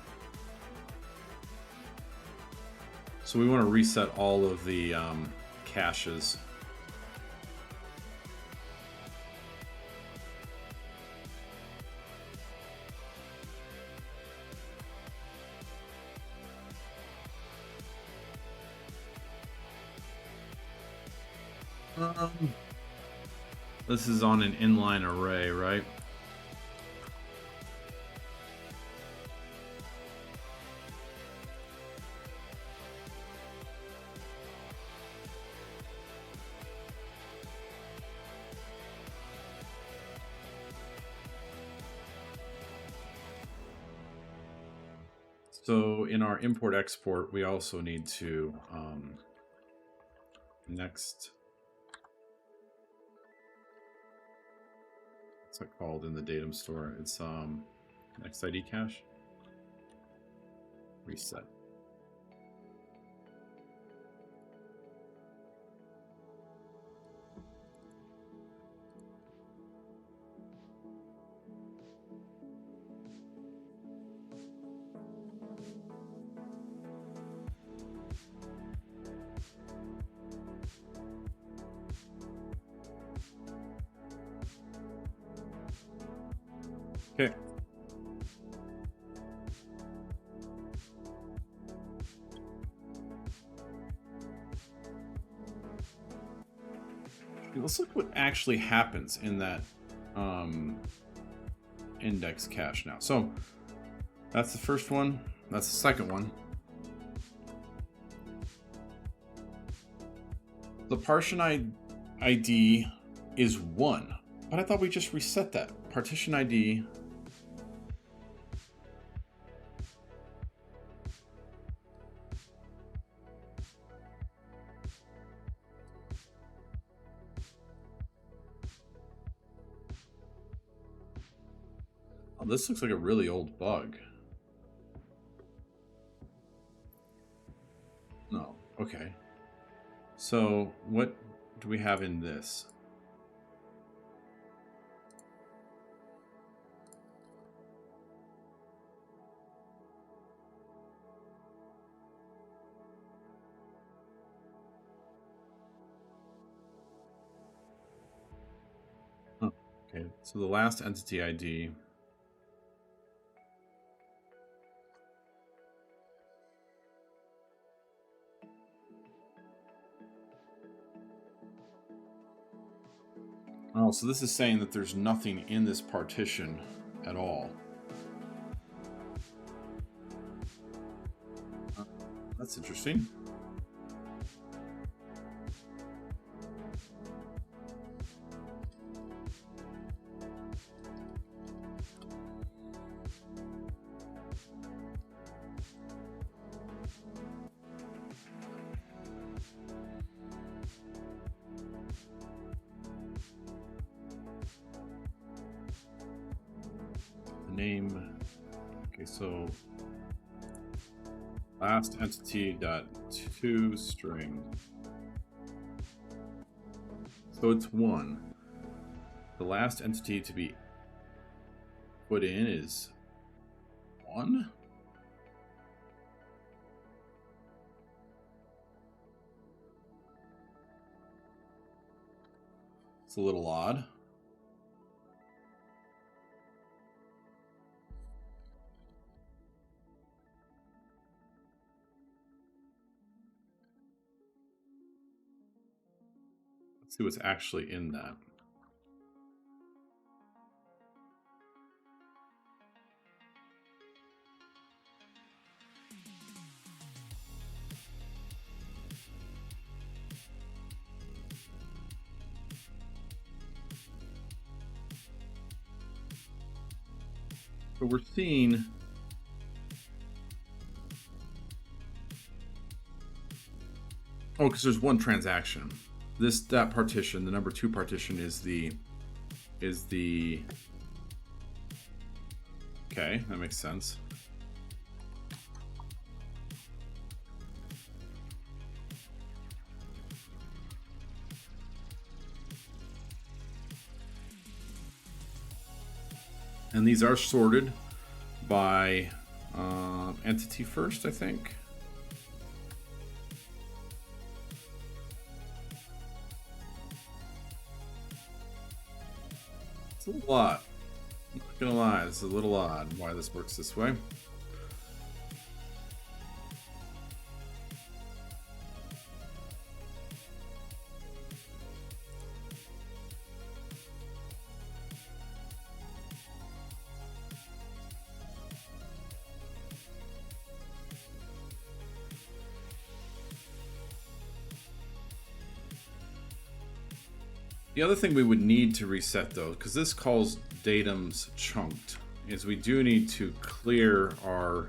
So we want to reset all of the caches. This is on an inline array, right? So in our import export, we also need to next. What's it called in the datum store? It's next ID cache. Reset. Okay. Let's look what actually happens in that index cache now. So that's the first one. That's the second one. The partition ID is 1, but I thought we just reset that. Partition ID. Oh, this looks like a really old bug. No, okay. So what do we have in this? Oh, okay, so the last entity ID. Oh, so this is saying that there's nothing in this partition at all. That's interesting. Name. Okay, so last entity dot to string. So it's 1. The last entity to be put in is 1. It's a little odd. Let's see what's actually in that. So we're seeing because there's one transaction. That partition, the number 2 partition is the okay, that makes sense. And these are sorted by entity first, I think. It's a lot. I'm not gonna lie, this is a little odd why this works this way. The other thing we would need to reset though, because this calls datums chunked, is we do need to clear our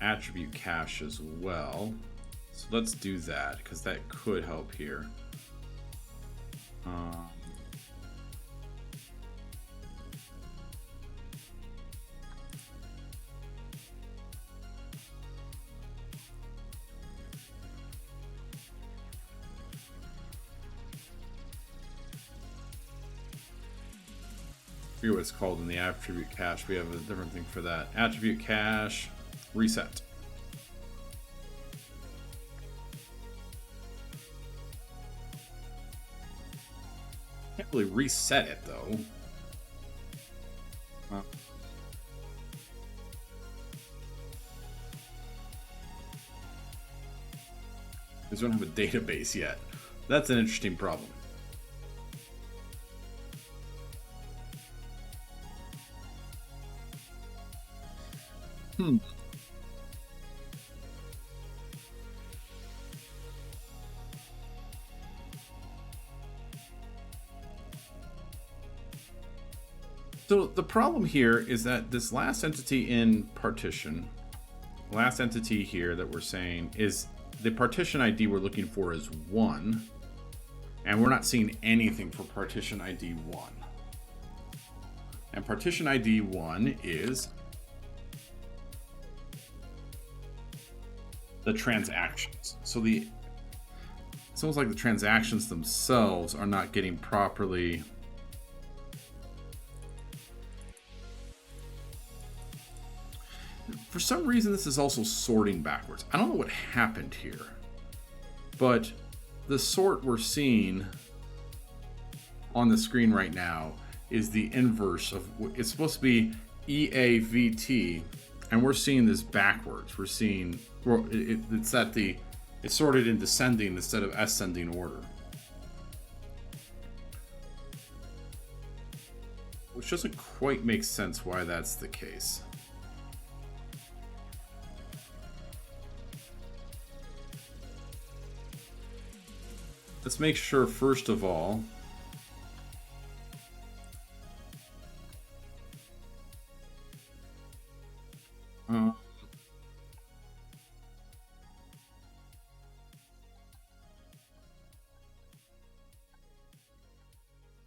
attribute cache as well. So let's do that, because that could help here. I forget what it's called in the attribute cache. We have a different thing for that. Attribute cache reset. Can't really reset it though. Because we don't have a database yet. That's an interesting problem. So the problem here is that this last entity in partition, last entity here that we're saying is the partition ID we're looking for is 1, and we're not seeing anything for partition ID 1. And partition ID 1 is the transactions. So it's almost like the transactions themselves are not getting properly for some reason. This is also sorting backwards. I don't know what happened here, but the sort we're seeing on the screen right now is the inverse of it's supposed to be EAVT, and we're seeing this backwards. We're seeing it's sorted in descending instead of ascending order, which doesn't quite make sense why that's the case. Let's make sure first of all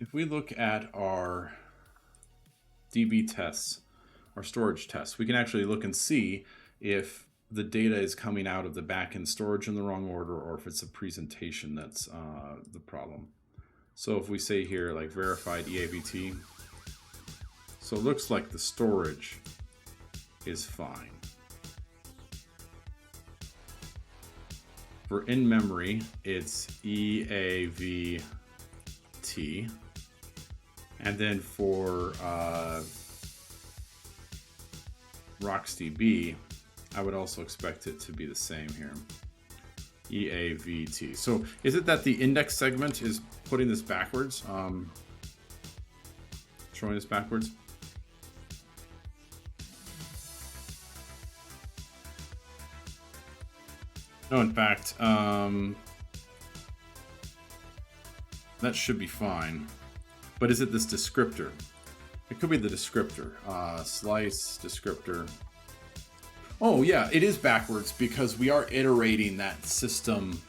if we look at our DB tests, our storage tests, we can actually look and see if the data is coming out of the backend storage in the wrong order, or if it's a presentation that's the problem. So if we say here like verified EAVT, so it looks like the storage is fine. For in memory, it's EAVT. And then for RocksDB, I would also expect it to be the same here. EAVT. So is it that the index segment is putting this backwards? Showing this backwards? No, in fact, that should be fine. But is it this descriptor? It could be the descriptor. Slice descriptor. Oh yeah, it is backwards because we are iterating that system.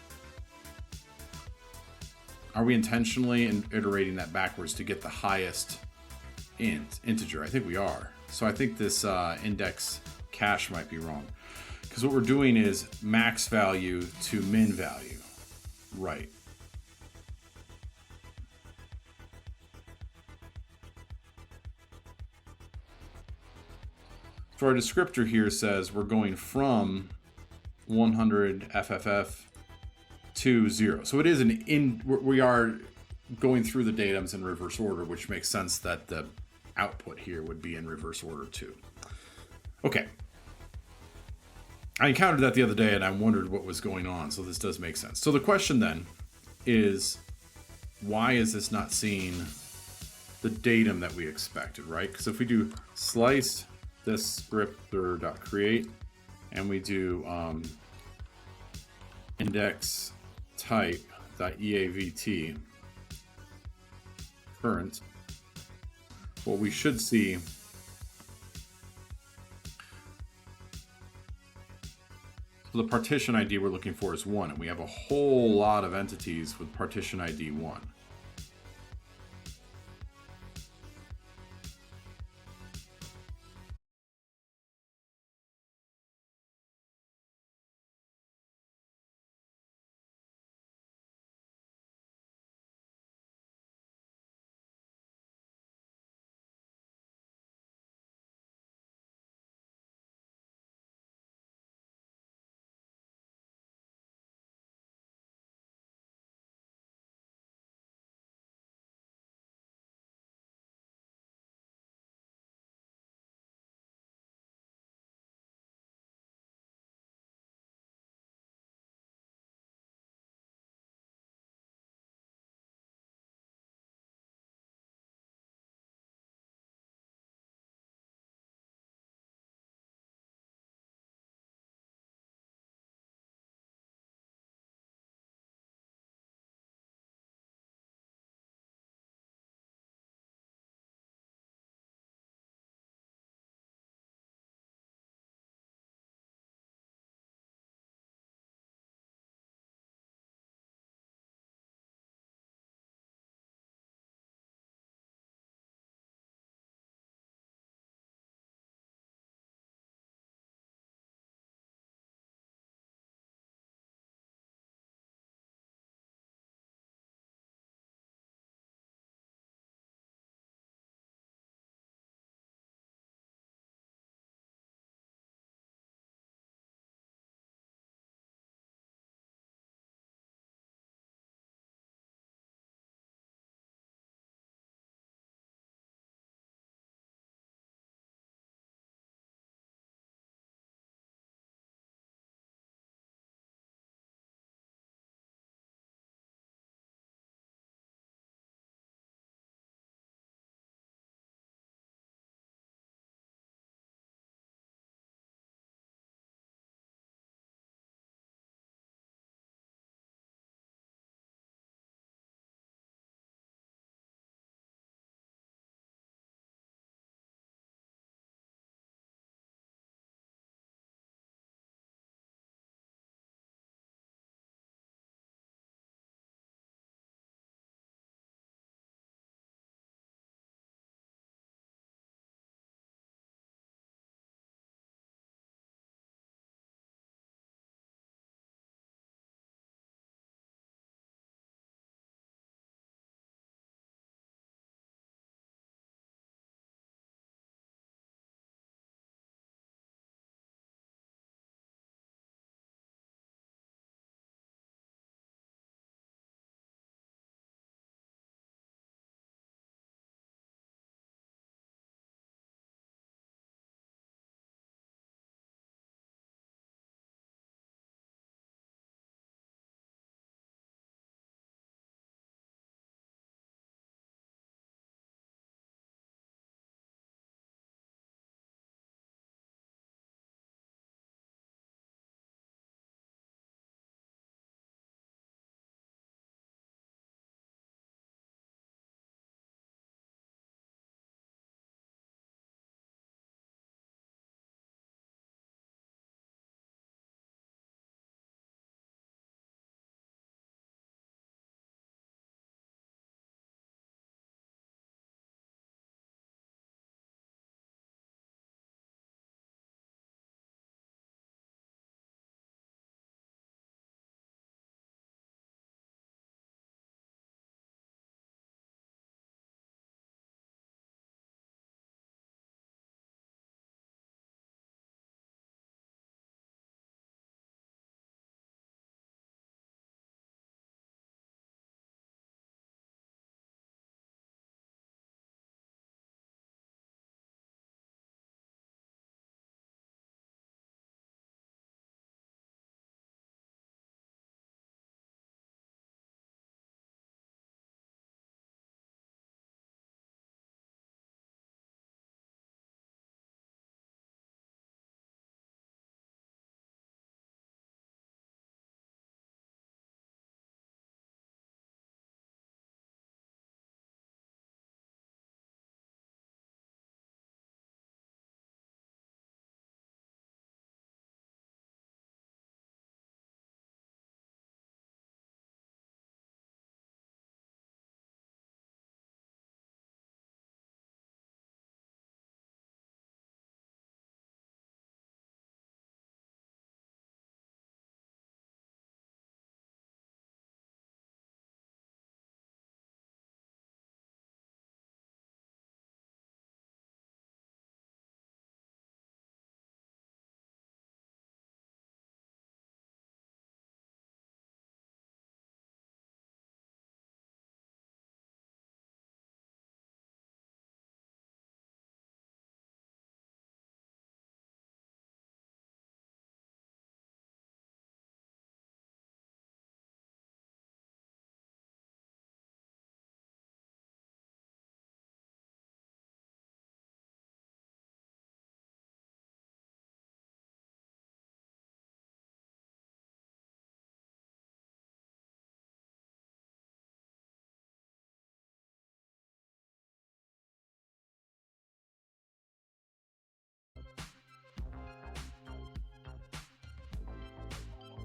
Are we intentionally iterating that backwards to get the highest integer? I think we are. So I think this index cache might be wrong. Because what we're doing is max value to min value. Right. So our descriptor here says we're going from 100 FFF to 0. So it is we are going through the datums in reverse order, which makes sense that the output here would be in reverse order too. Okay. I encountered that the other day and I wondered what was going on, so this does make sense. So the question then is, why is this not seeing the datum that we expected, right? Because if we do slice descriptor.create and we do index type .eavt current, what we should see so the partition ID we're looking for is 1, and we have a whole lot of entities with partition ID 1.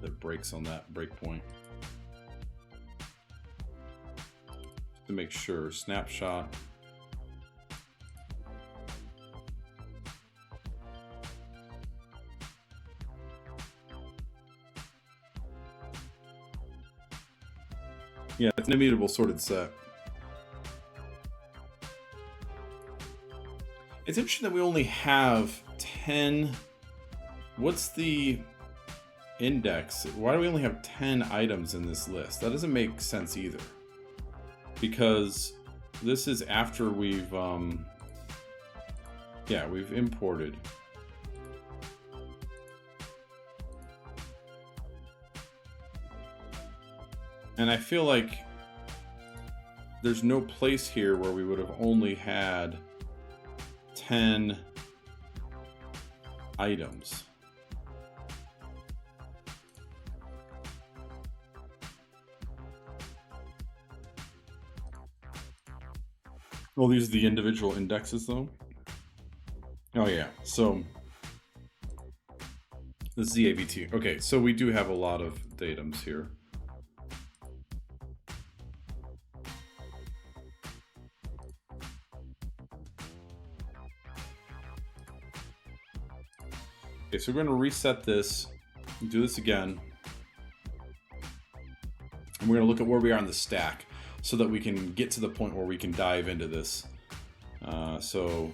that breaks on that breakpoint. To make sure, snapshot. Yeah, it's an immutable sorted set. It's interesting that we only have 10. What's the index? Why do we only have 10 items in this list? That doesn't make sense either. Because this is after we've we've imported. And I feel like there's no place here where we would have only had 10 items. Well, these are the individual indexes though. Oh yeah, so the ZAVT. Okay, so we do have a lot of datums here. Okay, so we're going to reset this, do this again, and we're going to look at where we are in the stack so that we can get to the point where we can dive into this. So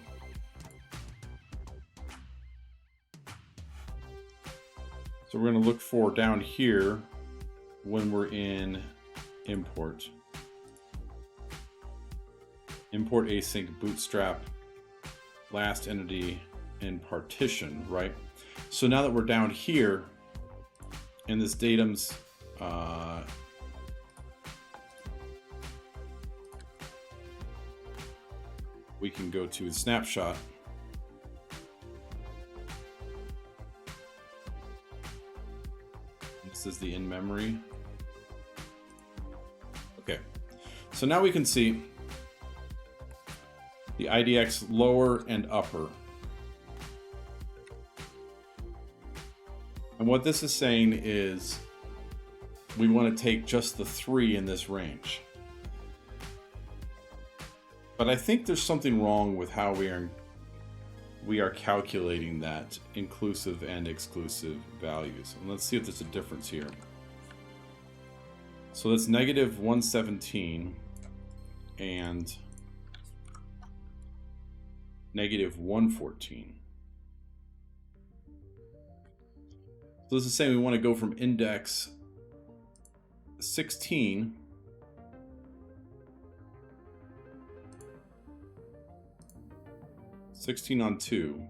we're going to look for down here when we're in import. Import async bootstrap last entity and partition, right? So now that we're down here in this datums we can go to snapshot. This is the in memory. Okay, so now we can see the IDX lower and upper. And what this is saying is we want to take just the 3 in this range. But I think there's something wrong with how we are calculating that inclusive and exclusive values. And let's see if there's a difference here. So that's negative 117 and negative 114. So this is saying we want to go from index 16 on 2.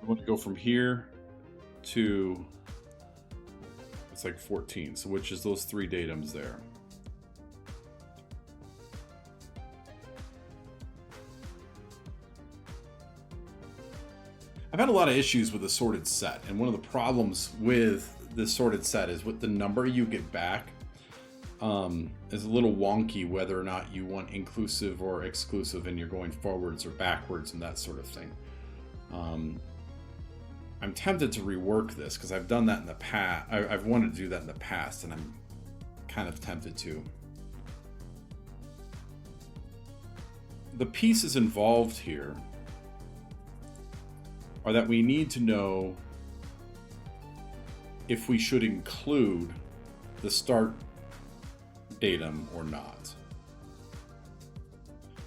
We want to go from here to, it's like 14, so which is those 3 datums there. I've had a lot of issues with the sorted set, and one of the problems with this sorted set is with the number you get back is a little wonky whether or not you want inclusive or exclusive and you're going forwards or backwards and that sort of thing. I'm tempted to rework this because I've done that in the past. I've wanted to do that in the past, and I'm kind of tempted to. The pieces involved here are that we need to know if we should include the start datum or not.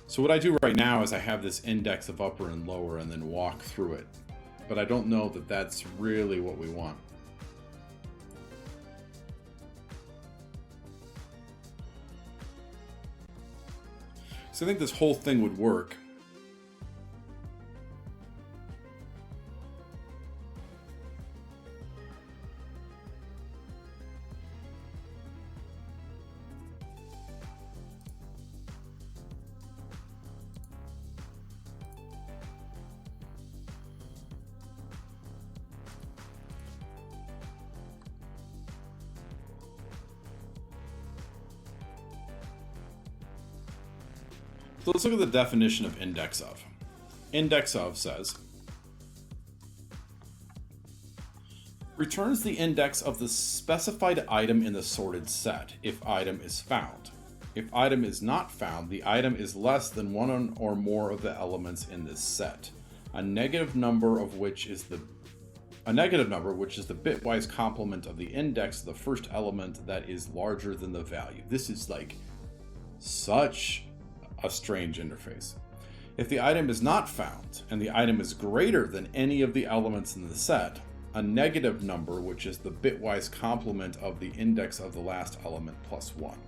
So what I do right now is I have this index of upper and lower and then walk through it. But I don't know that that's really what we want. So I think this whole thing would work So let's look at the definition of index of. Index of says returns the index of the specified item in the sorted set if item is found. If item is not found, the item is less than one or more of the elements in this set. A negative number which is the bitwise complement of the index of the first element that is larger than the value. This is like such a strange interface. If the item is not found and the item is greater than any of the elements in the set, a negative number which is the bitwise complement of the index of the last element plus 1.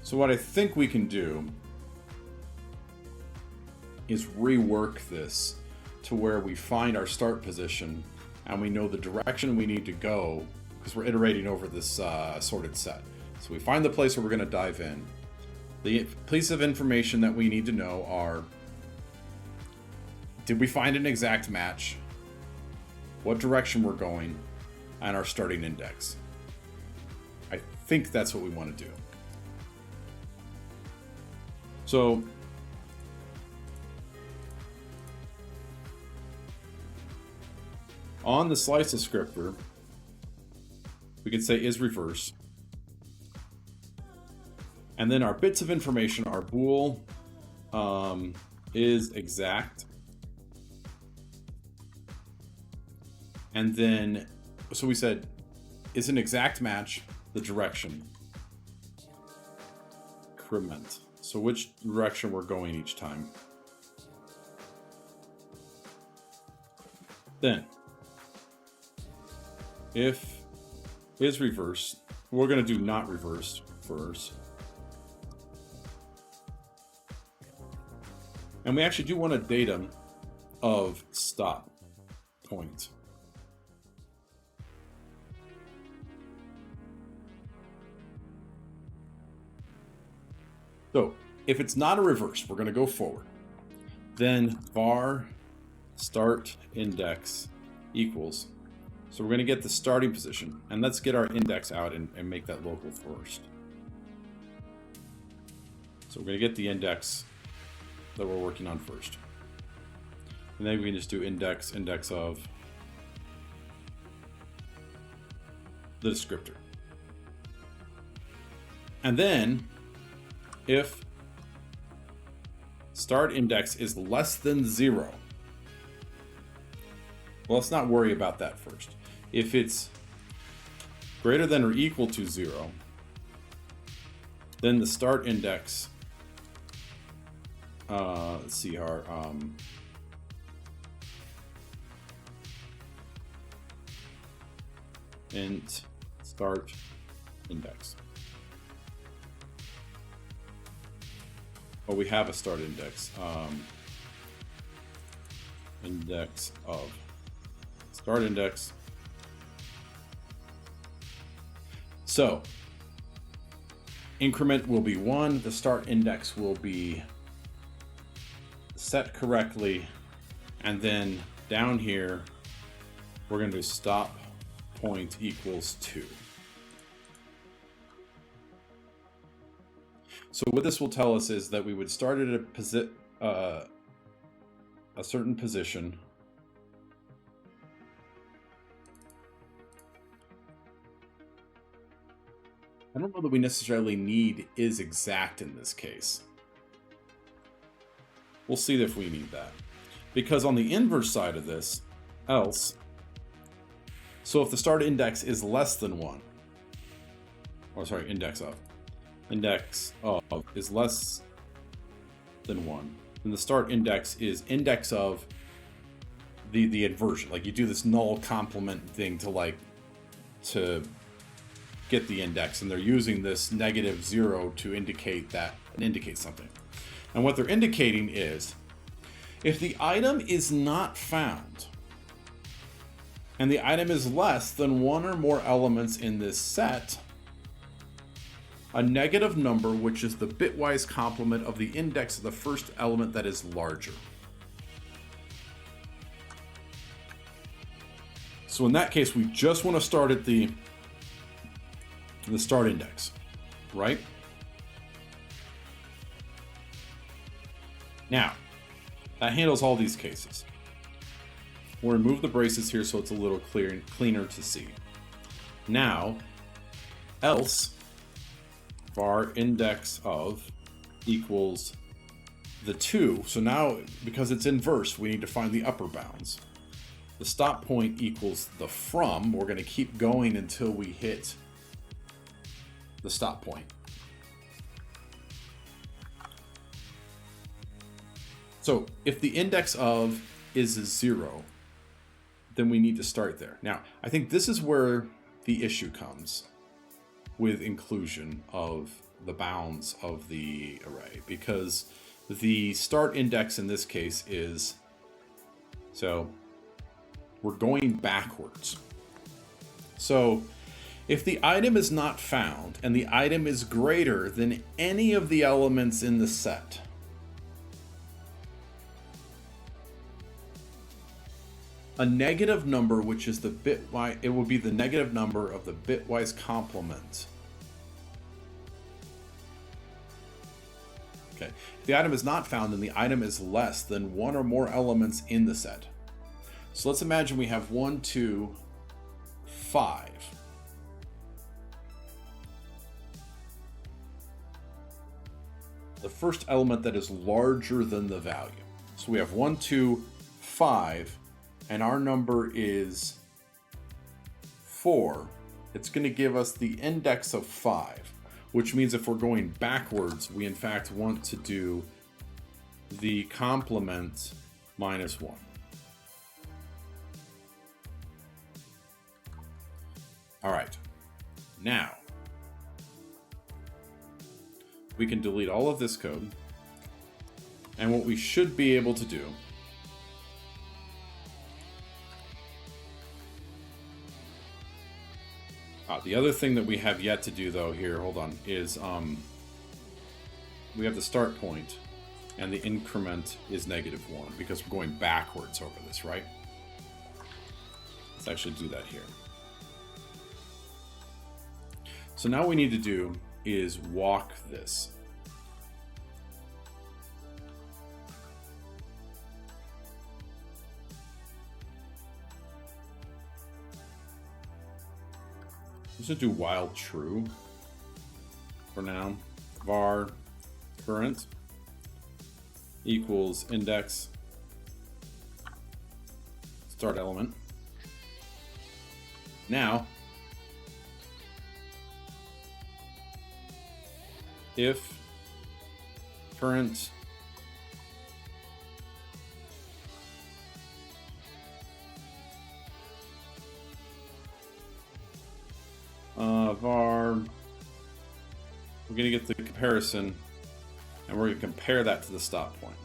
So what I think we can do is rework this to where we find our start position and we know the direction we need to go because we're iterating over this sorted set. So we find the place where we're going to dive in. The piece of information that we need to know are, did we find an exact match, what direction we're going, and our starting index. I think that's what we want to do. So on the slice descriptor, we could say is reverse. And then our bits of information are bool is exact. And then, so we said, is an exact match the direction? Increment. So which direction we're going each time. Then, if is reverse, we're going to do not reverse first. And we actually do want a datum of stop point. So if it's not a reverse, we're going to go forward. Then var start index equals. So we're going to get the starting position. And let's get our index out and make that local first. So we're going to get the index that we're working on first. And then we can just do index of the descriptor. And then if start index is less than 0, well, let's not worry about that first. If it's greater than or equal to 0, then the start index, let's see our int start index. Oh, we have a start index. Index of start index. So increment will be 1. The start index will be set correctly. And then down here, we're going to do stop point equals 2. So what this will tell us is that we would start at a certain position. I don't know that we necessarily need is exact in this case. We'll see if we need that. Because on the inverse side of this, else, so if the start index is less than 1, or sorry, index of is less than 1, then the start index is index of the inversion. Like you do this null complement thing to get the index, and they're using this -0 to indicate something. And what they're indicating is if the item is not found and the item is less than 1 or more elements in this set, a negative number which is the bitwise complement of the index of the first element that is larger. So in that case, we just want to start at the start index. right? Now, that handles all these cases. We'll remove the braces here so it's a little cleaner to see. Now, else var index of equals the 2. So now, because it's inverse, we need to find the upper bounds. The stop point equals the from. We're going to keep going until we hit the stop point. So if the index of is 0, then we need to start there. Now, I think this is where the issue comes with inclusion of the bounds of the array, because the start index in this case is, so we're going backwards. So if the item is not found and the item is greater than any of the elements in the set, a negative number, which is the bitwise, it will be the negative number of the bitwise complement. Okay. If the item is not found, then the item is less than one or more elements in the set. So let's imagine we have 1, 2, 5. The first element that is larger than the value. So we have 1, 2, 5. And our number is 4, it's going to give us the index of 5, which means if we're going backwards, we in fact want to do the complement minus 1. All right, now we can delete all of this code, and what we should be able to do the other thing that we have yet to do, though, here, hold on, is we have the start point, and the increment is -1, because we're going backwards over this, right? Let's actually do that here. So now what we need to do is walk this. Let's just do while true for now. Var current equals index start element. Now, if current var, we're going to get the comparison, and we're going to compare that to the stop point.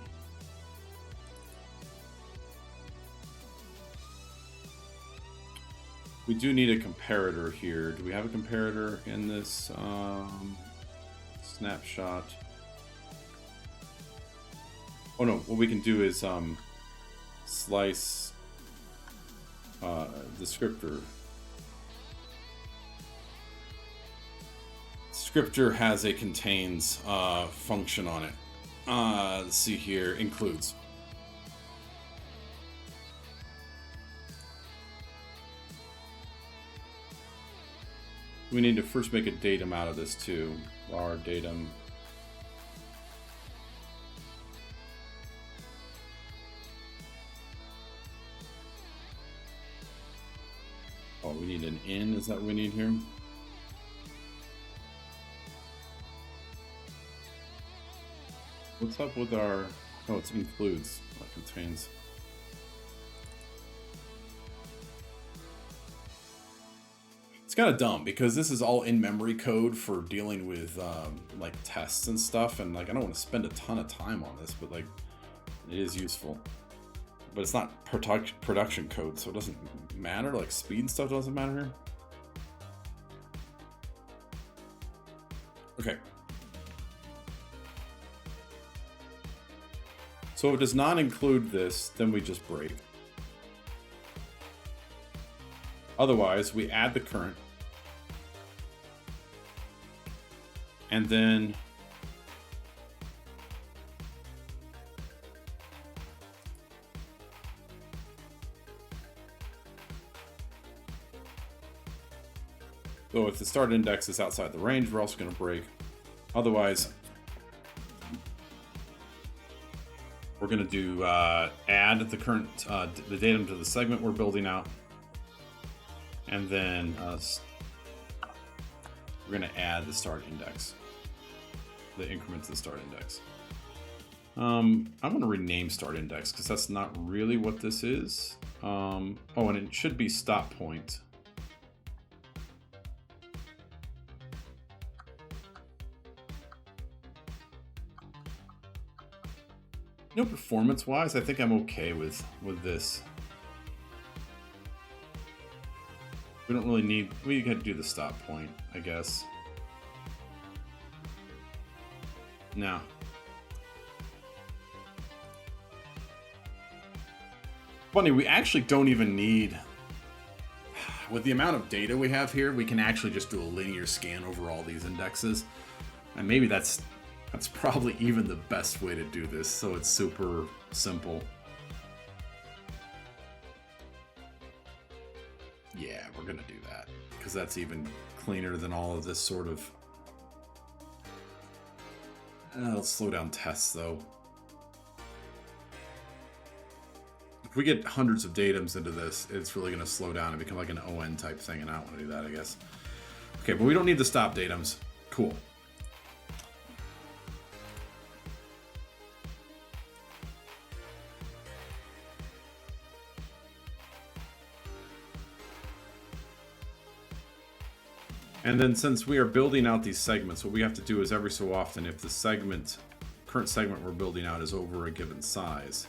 We do need a comparator here. Do we have a comparator in this snapshot? Oh no, what we can do is slice descriptor. Descriptor has a contains function on it. Let's see here, includes. We need to first make a datum out of this too. Var datum. Oh, we need an in, is that what we need here? What's up with our, oh, it includes, that contains. It's kind of dumb because this is all in-memory code for dealing with like tests and stuff, and like I don't want to spend a ton of time on this, but like it is useful. But it's not production code, so it doesn't matter. Like speed and stuff doesn't matter here. Okay. So if it does not include this, then we just break. Otherwise, we add the current. And then so if the start index is outside the range, we're also going to break. Otherwise, we're going to do add the current the datum to the segment we're building out, and then we're going to add the start index, the increment to the start index. I'm going to rename start index because that's not really what this is. Oh, and it should be stop point. You know, performance-wise, I think I'm okay with this. We don't really need... We got to do the stop point, I guess. Now. Funny, we actually don't even need... With the amount of data we have here, we can actually just do a linear scan over all these indexes. And maybe that's probably even the best way to do this, so it's super simple. Yeah, we're gonna do that, because that's even cleaner than all of this sort of... let's slow down tests, though. If we get hundreds of datums into this, it's really gonna slow down and become like an ON type thing, and I don't want to do that, I guess. Okay, but we don't need the stop datums. Cool. And then since we are building out these segments, what we have to do is every so often, if the current segment we're building out is over a given size,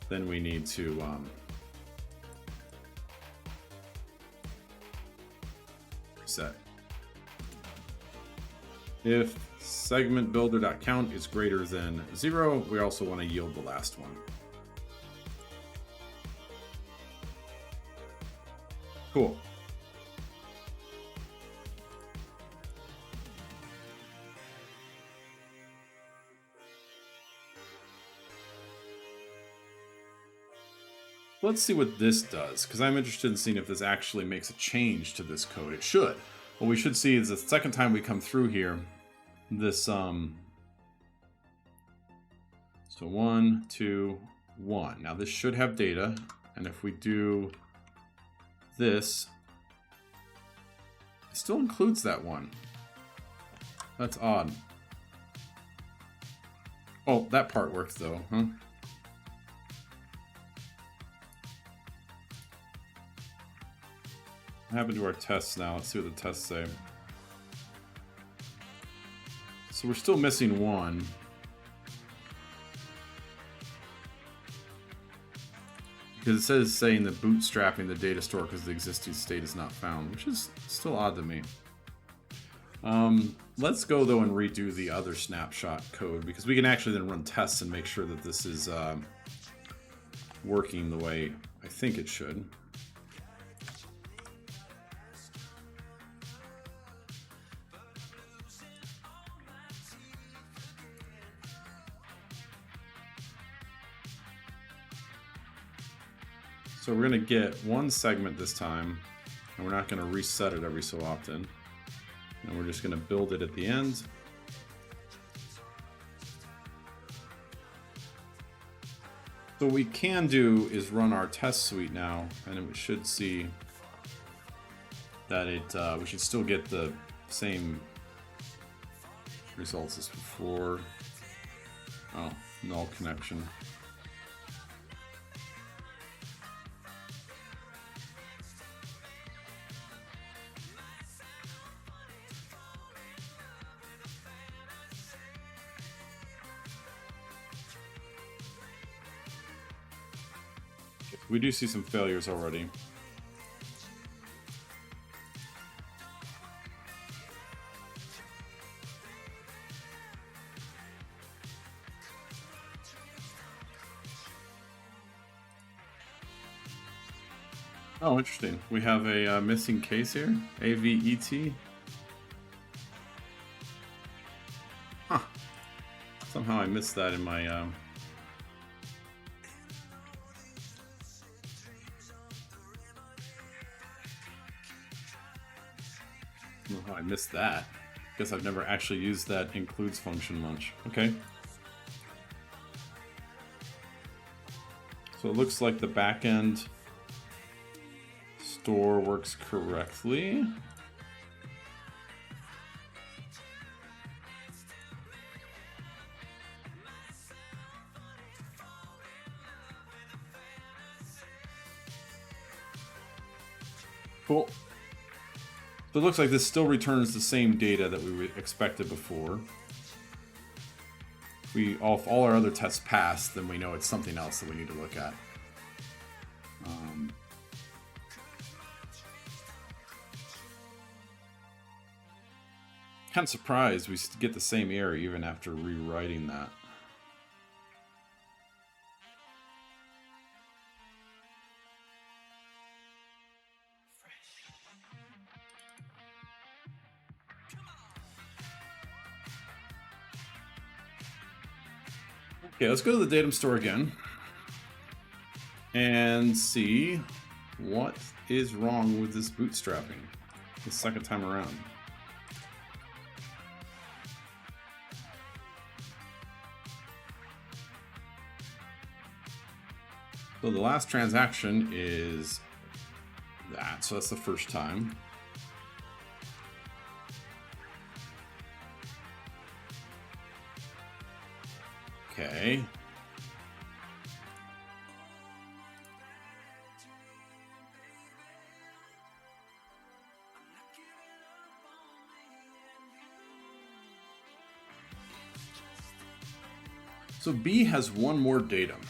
then we need to reset. If segment builder.count is greater than 0, we also want to yield the last one. Cool. Let's see what this does, because I'm interested in seeing if this actually makes a change to this code. It should. What we should see is the second time we come through here, this, so 1, 2, 1. Now this should have data, and if we do this, it still includes that one. That's odd. Oh, that part works though, huh? What happened to our tests now? Let's see what the tests say. So we're still missing one. Because it says saying that bootstrapping the data store because the existing state is not found, which is still odd to me. Let's go though and redo the other snapshot code because we can actually then run tests and make sure that this is working the way I think it should. So we're going to get one segment this time, and we're not going to reset it every so often. And we're just going to build it at the end. So what we can do is run our test suite now, and we should see that we should still get the same results as before. Oh, null connection. We do see some failures already. Oh, interesting. We have a missing case here. AVET. Somehow I missed that in my... I don't know how I missed that. Guess I've never actually used that includes function much. Okay. So it looks like the backend store works correctly. Cool. So it looks like this still returns the same data that we expected before. If all our other tests pass, then we know it's something else that we need to look at. Kind of surprised we get the same error even after rewriting that. Okay, let's go to the datum store again and see what is wrong with this bootstrapping the second time around. So the last transaction is that, so that's the first time. Okay. So B has one more datum.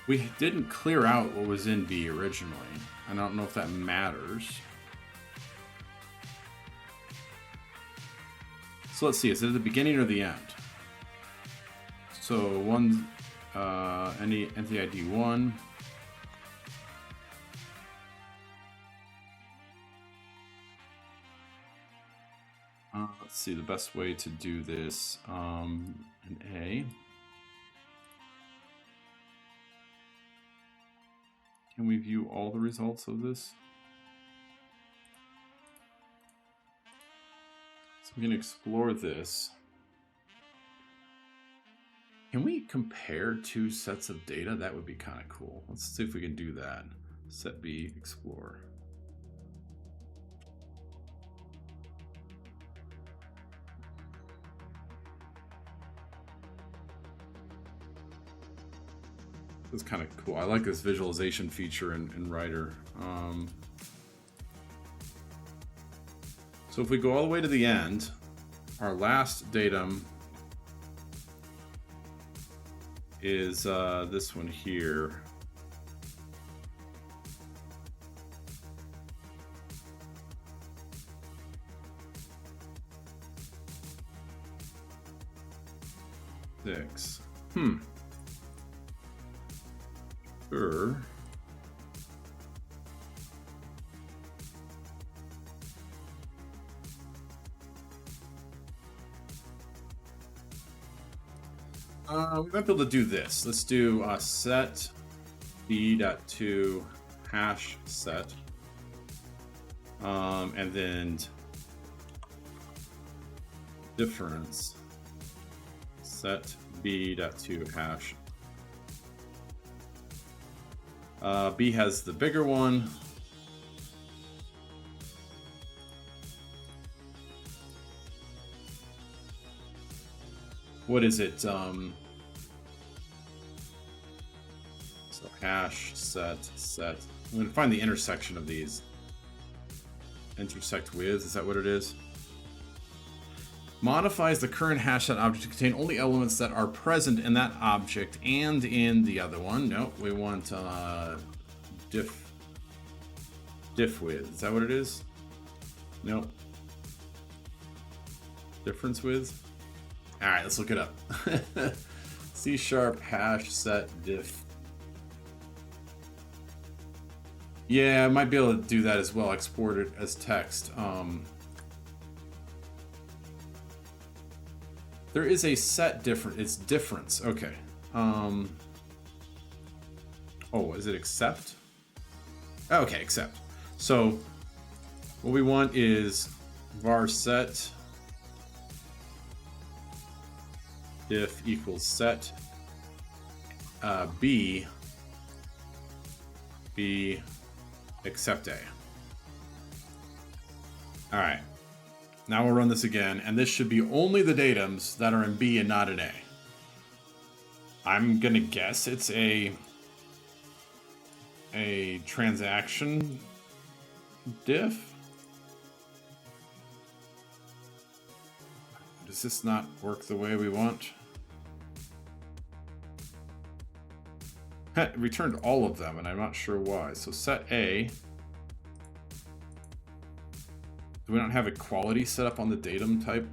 We didn't clear out what was in B originally. I don't know if that matters. So let's see, is it at the beginning or the end? So one, any entity ID 1. Let's see, the best way to do this, an A. Can we view all the results of this? So we can explore this. Can we compare two sets of data? That would be kind of cool. Let's see if we can do that. Set B, explore. It's kind of cool. I like this visualization feature in Writer. So if we go all the way to the end, our last datum is this one here. Six. Sure. We might be able to do this. Let's do set b.to hash set, and then difference set b.to hash. B has the bigger one. What is it? So hash set. I'm going to find the intersection of these. Intersect with, is that what it is? Modifies the current hash set object to contain only elements that are present in that object and in the other one. Nope, we want diff with. Is that what it is? Nope. Difference with? All right, let's look it up. C# hash set diff. Yeah, I might be able to do that as well. Export it as text. There is a set difference. It's difference. Okay. Oh, is it accept? Okay, accept. So what we want is var set diff equals set b accept a. All right. Now we'll run this again, and this should be only the datums that are in B and not in A. I'm gonna guess it's a transaction diff. Does this not work the way we want? It returned all of them, and I'm not sure why. So set A. Do we not have equality set up on the datum type?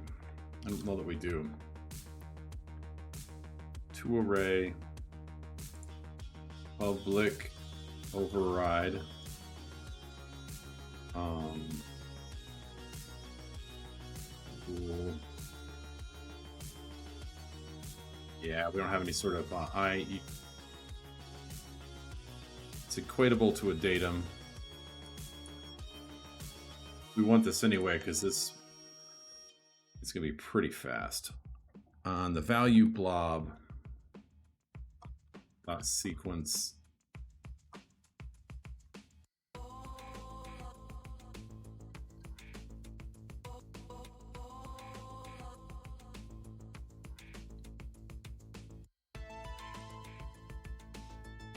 I don't know that we do. To array public override cool. Yeah, we don't have any sort of it's equatable to a datum. We want this anyway because it's gonna be pretty fast. On the value blob sequence.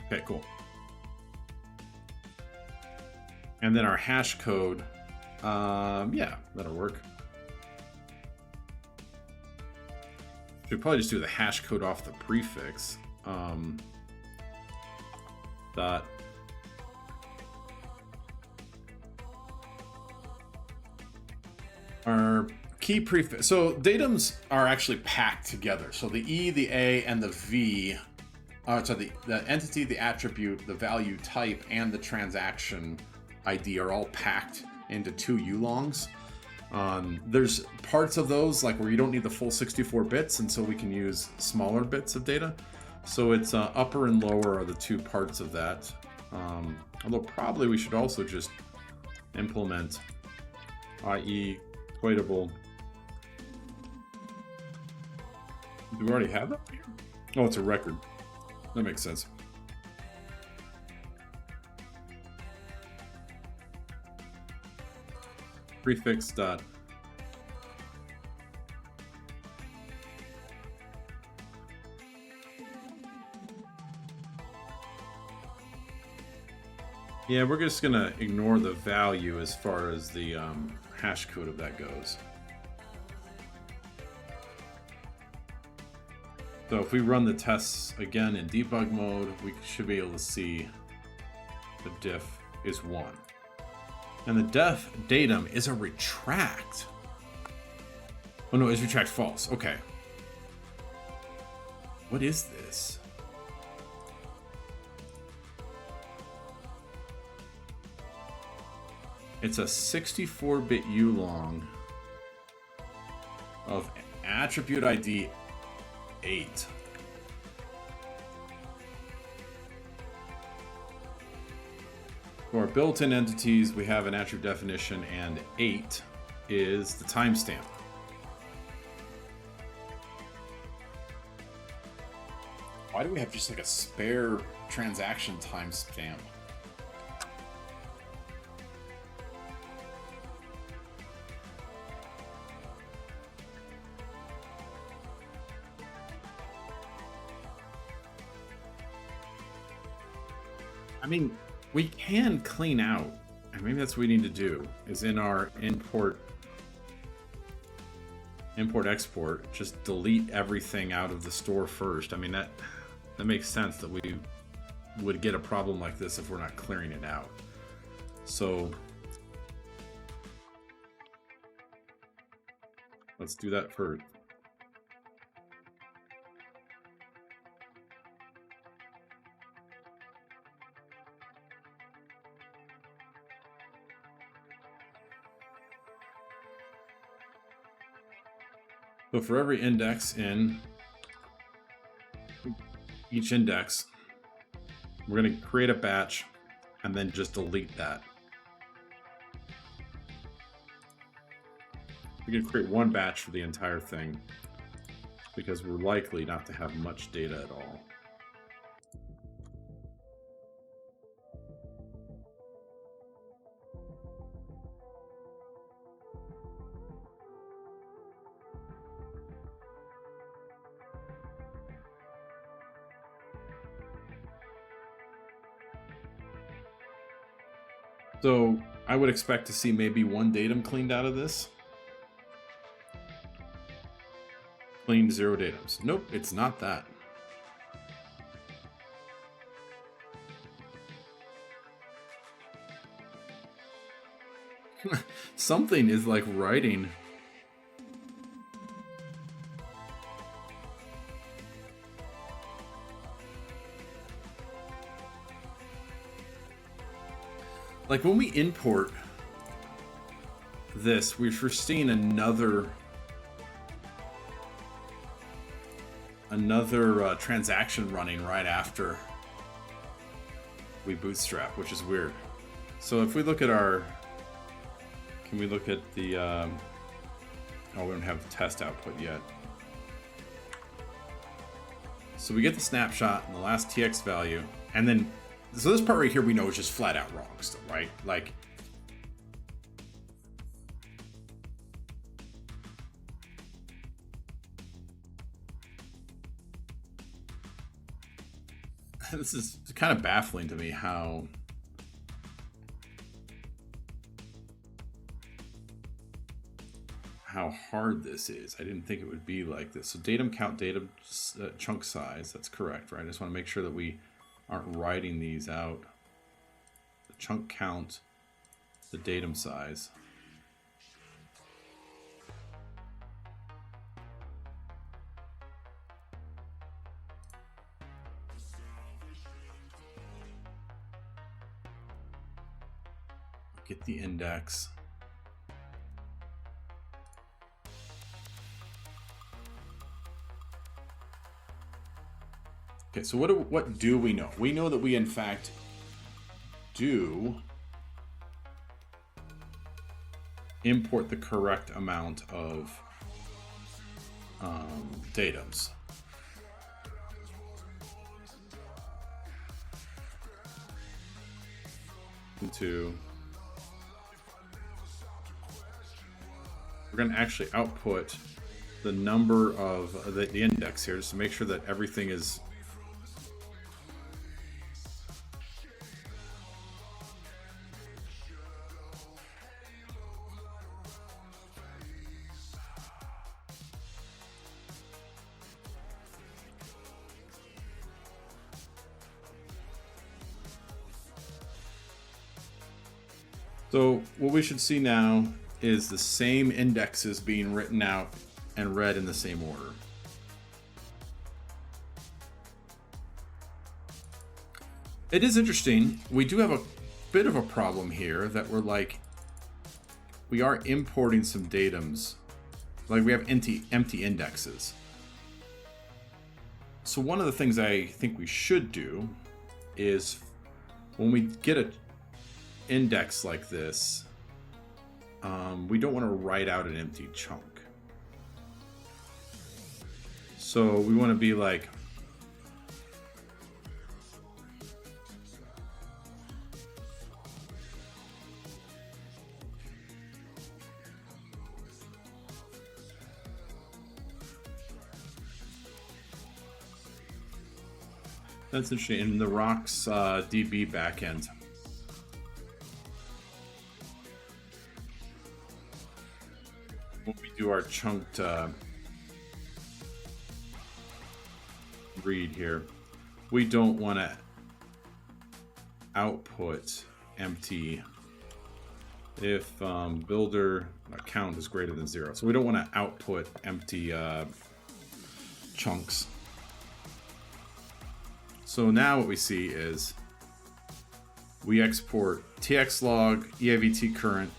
Okay, cool. And then our hash code, yeah, that'll work. Should probably just do the hash code off the prefix. Dot our key prefix. So datums are actually packed together. So the E, the A, and the V. So the entity, the attribute, the value type, and the transaction ID are all packed into 2 ulongs. There's parts of those like where you don't need the full 64 bits, and so we can use smaller bits of data. So it's upper and lower are the 2 parts of that. Although probably we should also just implement i.e. equatable. Do we already have that here? Oh, it's a record. That makes sense. Prefix dot yeah, we're just gonna ignore the value as far as the hash code of that goes. So if we run the tests again in debug mode, we should be able to see the diff is 1. And the def datum is a retract. Oh no, it's retract false. Okay. What is this? It's a 64-bit ulong of attribute ID 8. For our built-in entities, we have an attribute definition, and 8 is the timestamp. Why do we have just like a spare transaction timestamp? I mean, we can clean out, and maybe that's what we need to do, is in our import-export, just delete everything out of the store first. I mean, that makes sense that we would get a problem like this if we're not clearing it out. So let's do that first. So for every index in each index, we're going to create a batch and then just delete that. We can create one batch for the entire thing because we're likely not to have much data at all. So I would expect to see maybe one datum cleaned out of this. Cleaned 0 datums. Nope, it's not that. Something is like writing. Like when we import this, we're seeing another transaction running right after we bootstrap, which is weird. So if we look at our, can we look at the, oh, we don't have the test output yet. So we get the snapshot and the last TX value, and then, so this part right here we know is just flat out wrong still, right? Like, this is kind of baffling to me how hard this is. I didn't think it would be like this. So datum count, datum chunk size, that's correct, right? I just want to make sure that we aren't writing these out. The chunk count, the datum size. Get the index. Okay, so what do we know? We know that we in fact do import the correct amount of datums. Into, we're going to actually output the number of the index here just to make sure that everything is So what we should see now is the same indexes being written out and read in the same order. It is interesting. We do have a bit of a problem here that we're like, we are importing some datums. Like we have empty indexes. So one of the things I think we should do is when we get a index like this, we don't want to write out an empty chunk. So we want to be like, that's interesting. In the Rocks DB backend, when we do our chunked read here, we don't want to output empty if builder count is greater than 0. So we don't want to output empty chunks. So now what we see is we export txlog eivt current,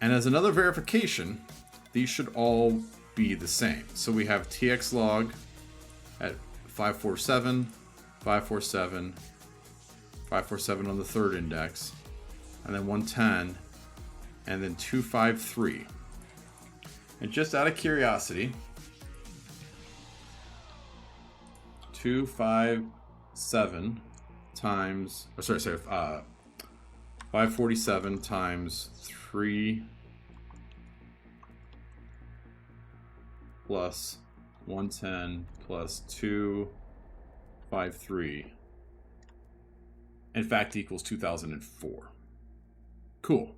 and as another verification these should all be the same. So we have TX log at 547, 547, 547 on the third index, and then 110, and then 253. And just out of curiosity, 257 times, 547 times 3 plus 110 plus 253, in fact, equals 2004. Cool.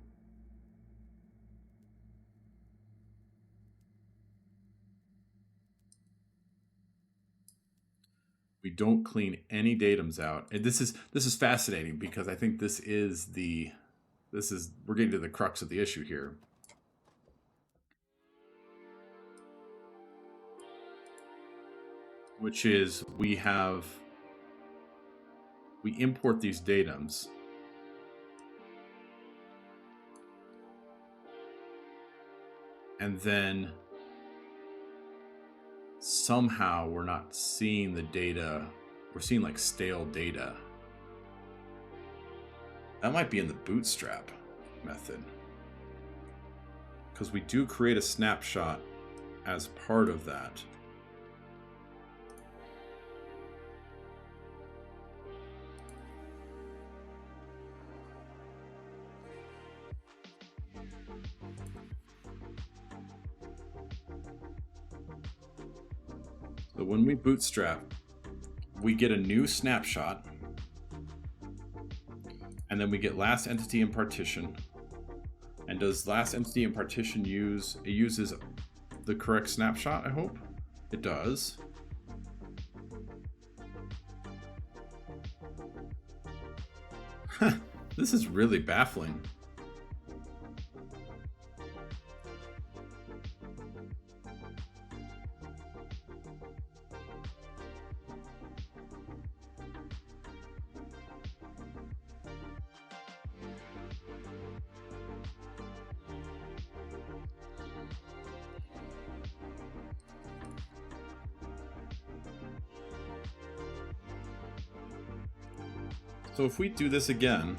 We don't clean any datums out. And this is fascinating because I think we're getting to the crux of the issue here. Which is we import these datums, and then somehow we're not seeing the data. We're seeing like stale data. That might be in the bootstrap method, because we do create a snapshot as part of that. So when we bootstrap, we get a new snapshot, and then we get last entity in partition. And does last entity in partition uses the correct snapshot, I hope? It does. This is really baffling. So if we do this again,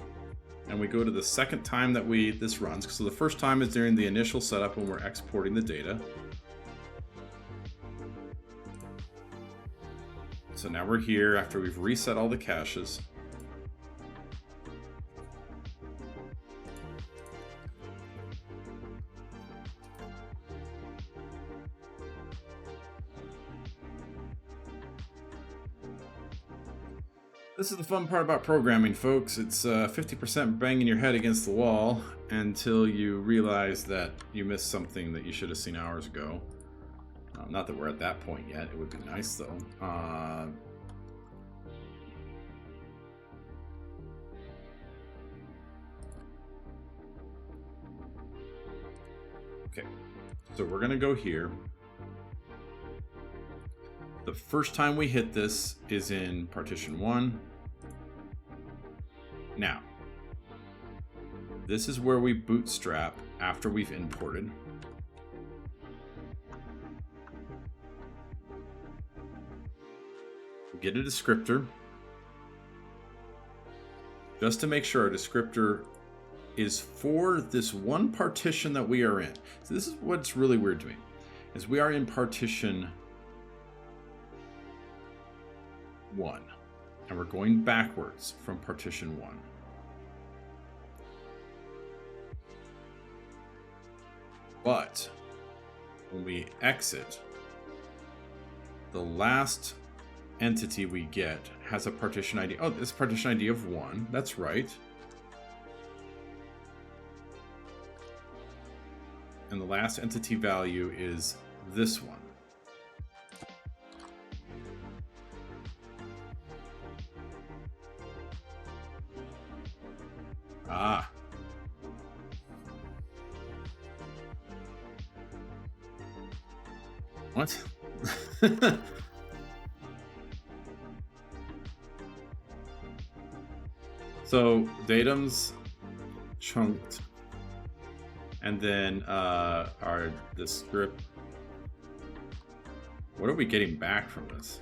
and we go to the second time that this runs, so the first time is during the initial setup when we're exporting the data. So now we're here after we've reset all the caches. This is the fun part about programming, folks. It's 50% banging your head against the wall until you realize that you missed something that you should have seen hours ago. Not that we're at that point yet. It would be nice, though. Okay, so we're going to go here. The first time we hit this is in partition 1. Now, this is where we bootstrap after we've imported. We get a descriptor just to make sure our descriptor is for this one partition that we are in. So this is what's really weird to me, is we are in partition 1, and we're going backwards from partition 1. But when we exit, the last entity we get has a partition ID. Oh, it's partition ID of 1. That's right. And the last entity value is this one. Ah. What? So datums chunked And then the script. What are we getting back from this?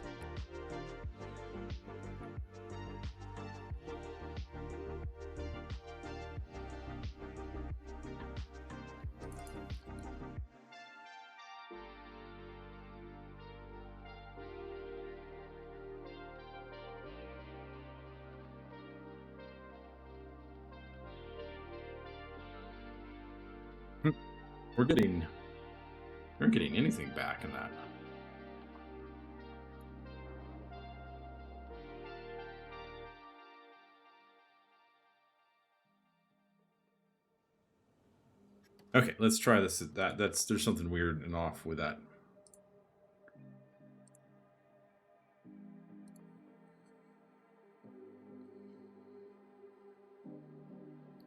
We're getting anything back in that. Okay, let's try this. There's something weird and off with that.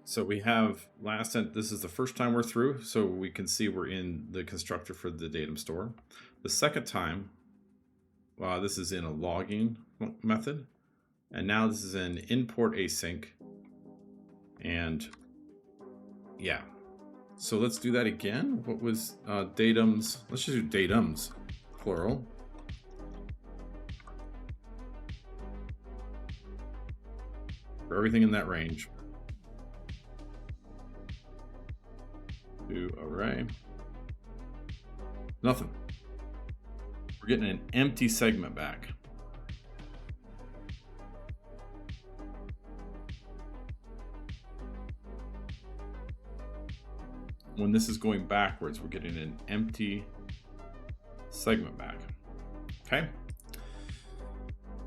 So we have this is the first time we're through, so we can see we're in the constructor for the datum store. The second time, this is in a logging method. And now this is an import async. And yeah. So let's do that again. What was datums? Let's just do datums, plural. For everything in that range. Do array. Nothing. We're getting an empty segment back. When this is going backwards, we're getting an empty segment back. Okay.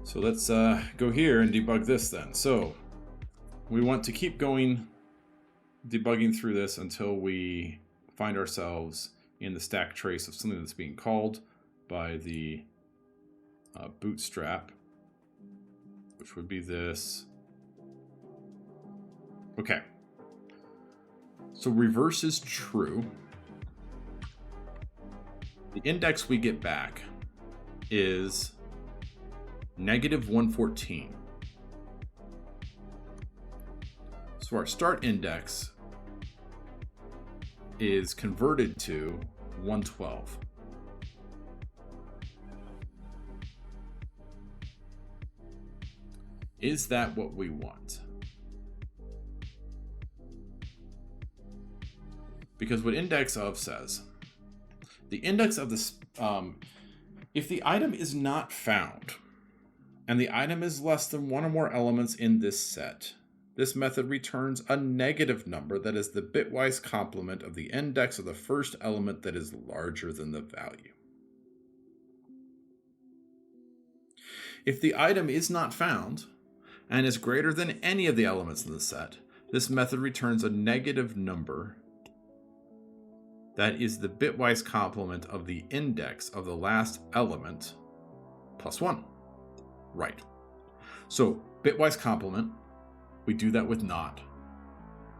So let's go here and debug this then. So we want to keep going, debugging through this until we find ourselves in the stack trace of something that's being called by the bootstrap, which would be this. Okay. So reverse is true. The index we get back is -114. So our start index is converted to 112. Is that what we want? Because what index of says, the index of this, if the item is not found and the item is less than one or more elements in this set, this method returns a negative number that is the bitwise complement of the index of the first element that is larger than the value. If the item is not found and is greater than any of the elements in the set, this method returns a negative number that is the bitwise complement of the index of the last element plus 1. Right. So bitwise complement, we do that with not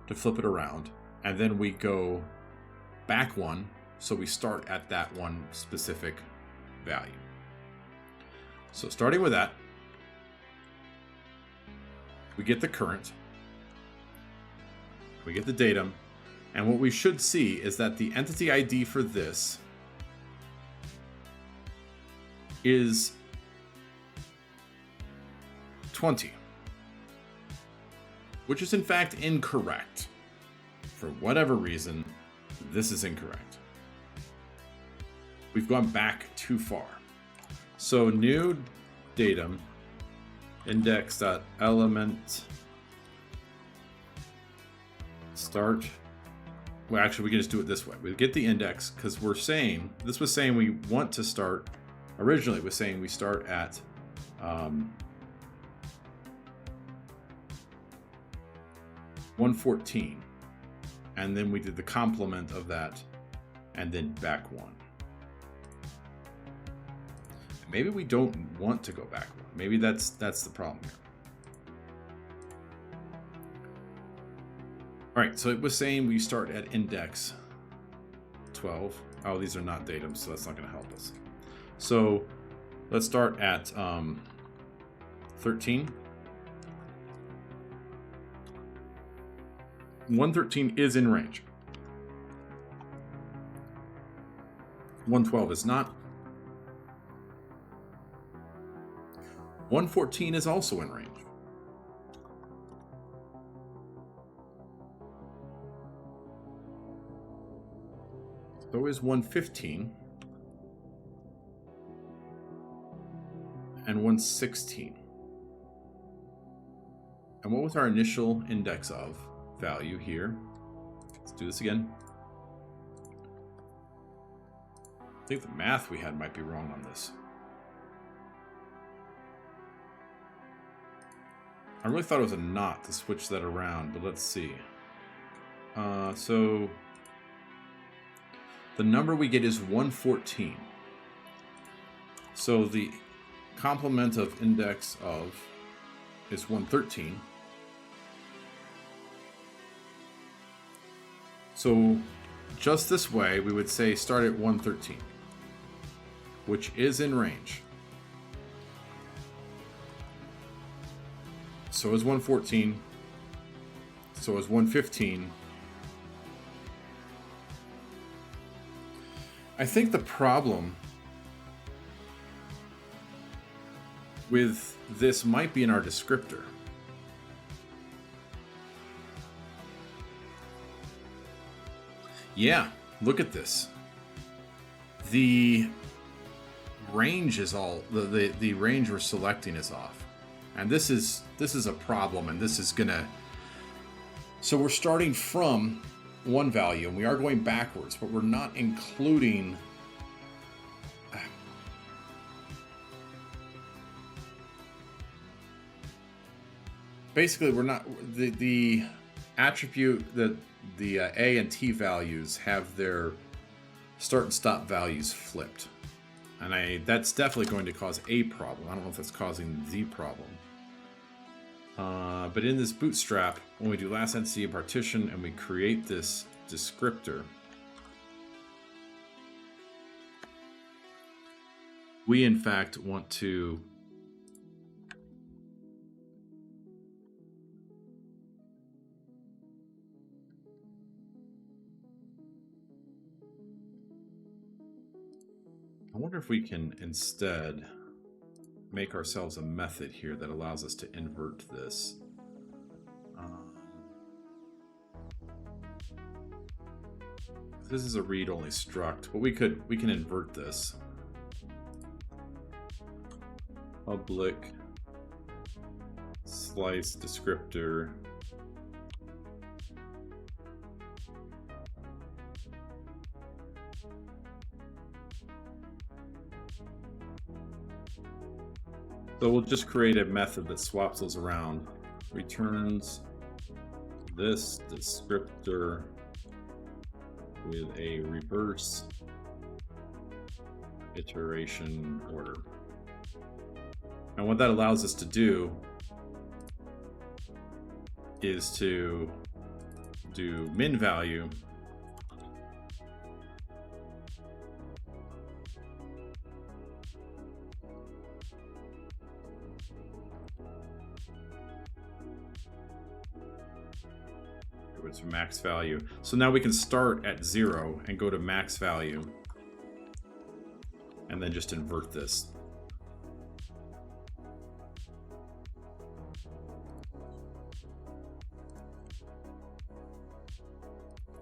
to flip it around, and then we go back 1, so we start at that one specific value. So starting with that, we get the current, we get the datum, and what we should see is that the entity ID for this is 20, which is in fact incorrect. For whatever reason, this is incorrect. We've gone back too far. So new datum index.element start. Well, actually, we can just do it this way. We get the index because we're saying, this was saying we want to start, originally it was saying we start at 114. And then we did the complement of that and then back 1. Maybe we don't want to go back 1. Maybe that's the problem here. All right, so it was saying we start at index 12. Oh, these are not datums, so that's not going to help us. So let's start at 13. 113 is in range. 112 is not. 114 is also in range. So is 115. And 116. And what was our initial index of value here? Let's do this again. I think the math we had might be wrong on this. I really thought it was a knot to switch that around, but let's see. So the number we get is 114. So the complement of index of is 113. So just this way, we would say start at 113, which is in range. So is 114. So is 115. I think the problem with this might be in our descriptor. Yeah, look at this. The range is all the range we're selecting is off. And this is a problem, and this is gonna, so we're starting from one value and we are going backwards, but we're not including basically we're not the attribute that the A and T values have their start and stop values flipped, and that's definitely going to cause a problem. I don't know if that's causing the problem. But in this bootstrap, when we do last entity and partition and we create this descriptor, we in fact want to I wonder if we can instead make ourselves a method here that allows us to invert this. This is a read-only struct, but we can invert this. Public slice descriptor. So we'll just create a method that swaps those around. Returns this descriptor with a reverse iteration order. And what that allows us to do is to do min value to max value. So now we can start at 0 and go to max value and then just invert this.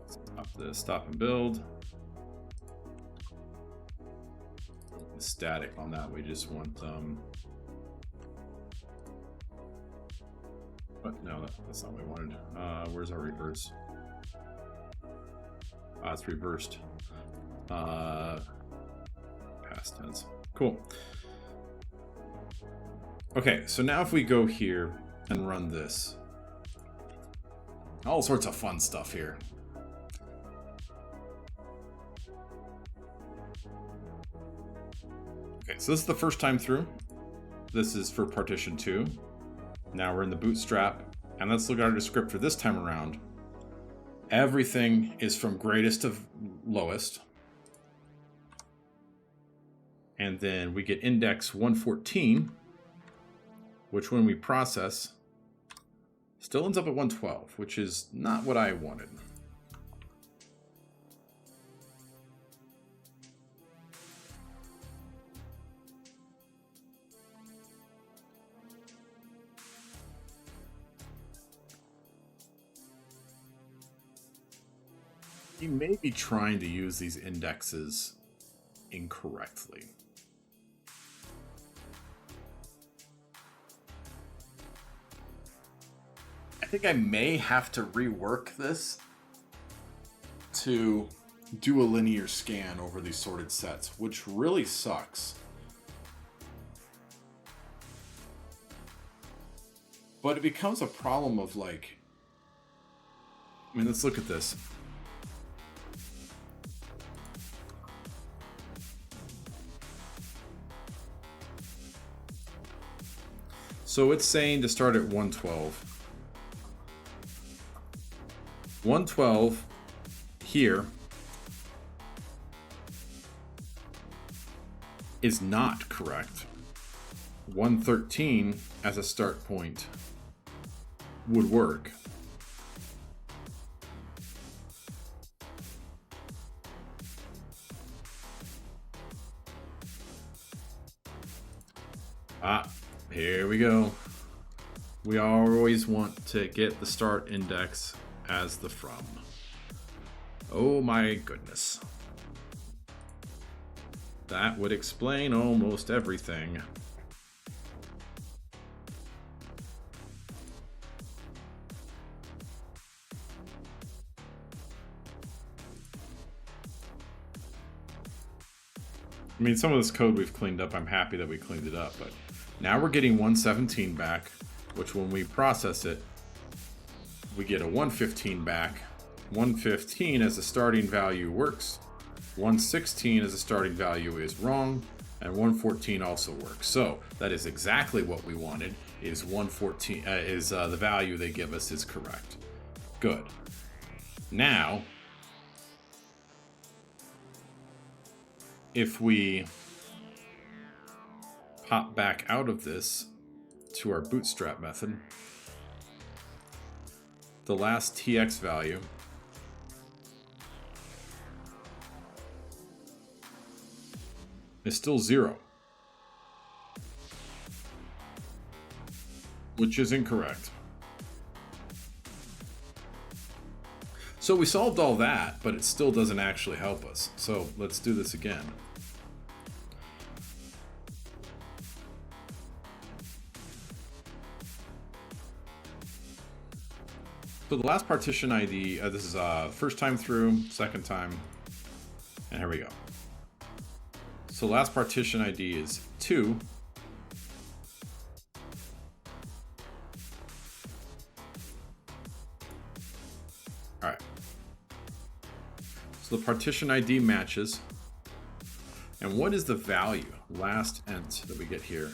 Stop this, stop and build. Static on that, we just want but no, that's not what we wanted. Where's our reverse? It's reversed. Past tense. Cool. Okay, so now if we go here and run this, all sorts of fun stuff here. Okay, so this is the first time through. This is for partition 2. Now we're in the bootstrap, and let's look at our descriptor this time around. Everything is from greatest to lowest. And then we get index 114, which when we process, still ends up at 112, which is not what I wanted. he may be trying to use these indexes incorrectly. I think I may have to rework this to do a linear scan over these sorted sets, which really sucks. But it becomes a problem of like, I mean, let's look at this. So it's saying to start at 112. 112 here is not correct. 113 as a start point would work. Here we go. We always want to get the start index as the from. Oh my goodness. That would explain almost everything. I mean, some of this code we've cleaned up. I'm happy that we cleaned it up, but now we're getting 117 back, which when we process it, we get a 115 back. 115 as a starting value works. 116 as a starting value is wrong, and 114 also works. So that is exactly what we wanted. Is 114 the value they give us is correct. Good. Now, if we pop back out of this to our bootstrap method, the last TX value is still 0, which is incorrect. So we solved all that, but it still doesn't actually help us. So let's do this again. So the last partition ID, this is first time through, second time, and here we go. So last partition ID is 2. All right. So the partition ID matches. And what is the value, last ent, that we get here?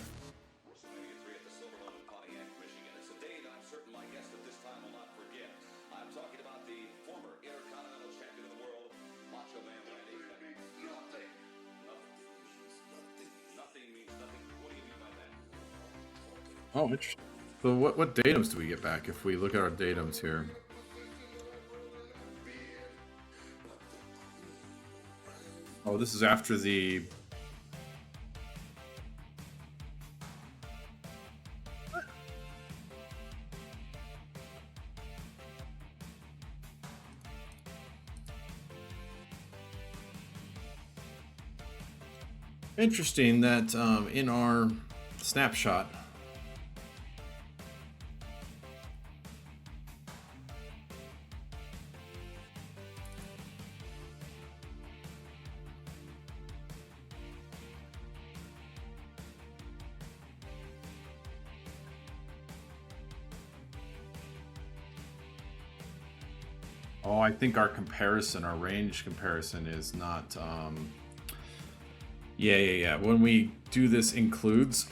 Oh, interesting. So what datums do we get back if we look at our datums here? Oh, this is after the... Interesting that in our snapshot, oh, I think our comparison, our range comparison is not, yeah. When we do this includes,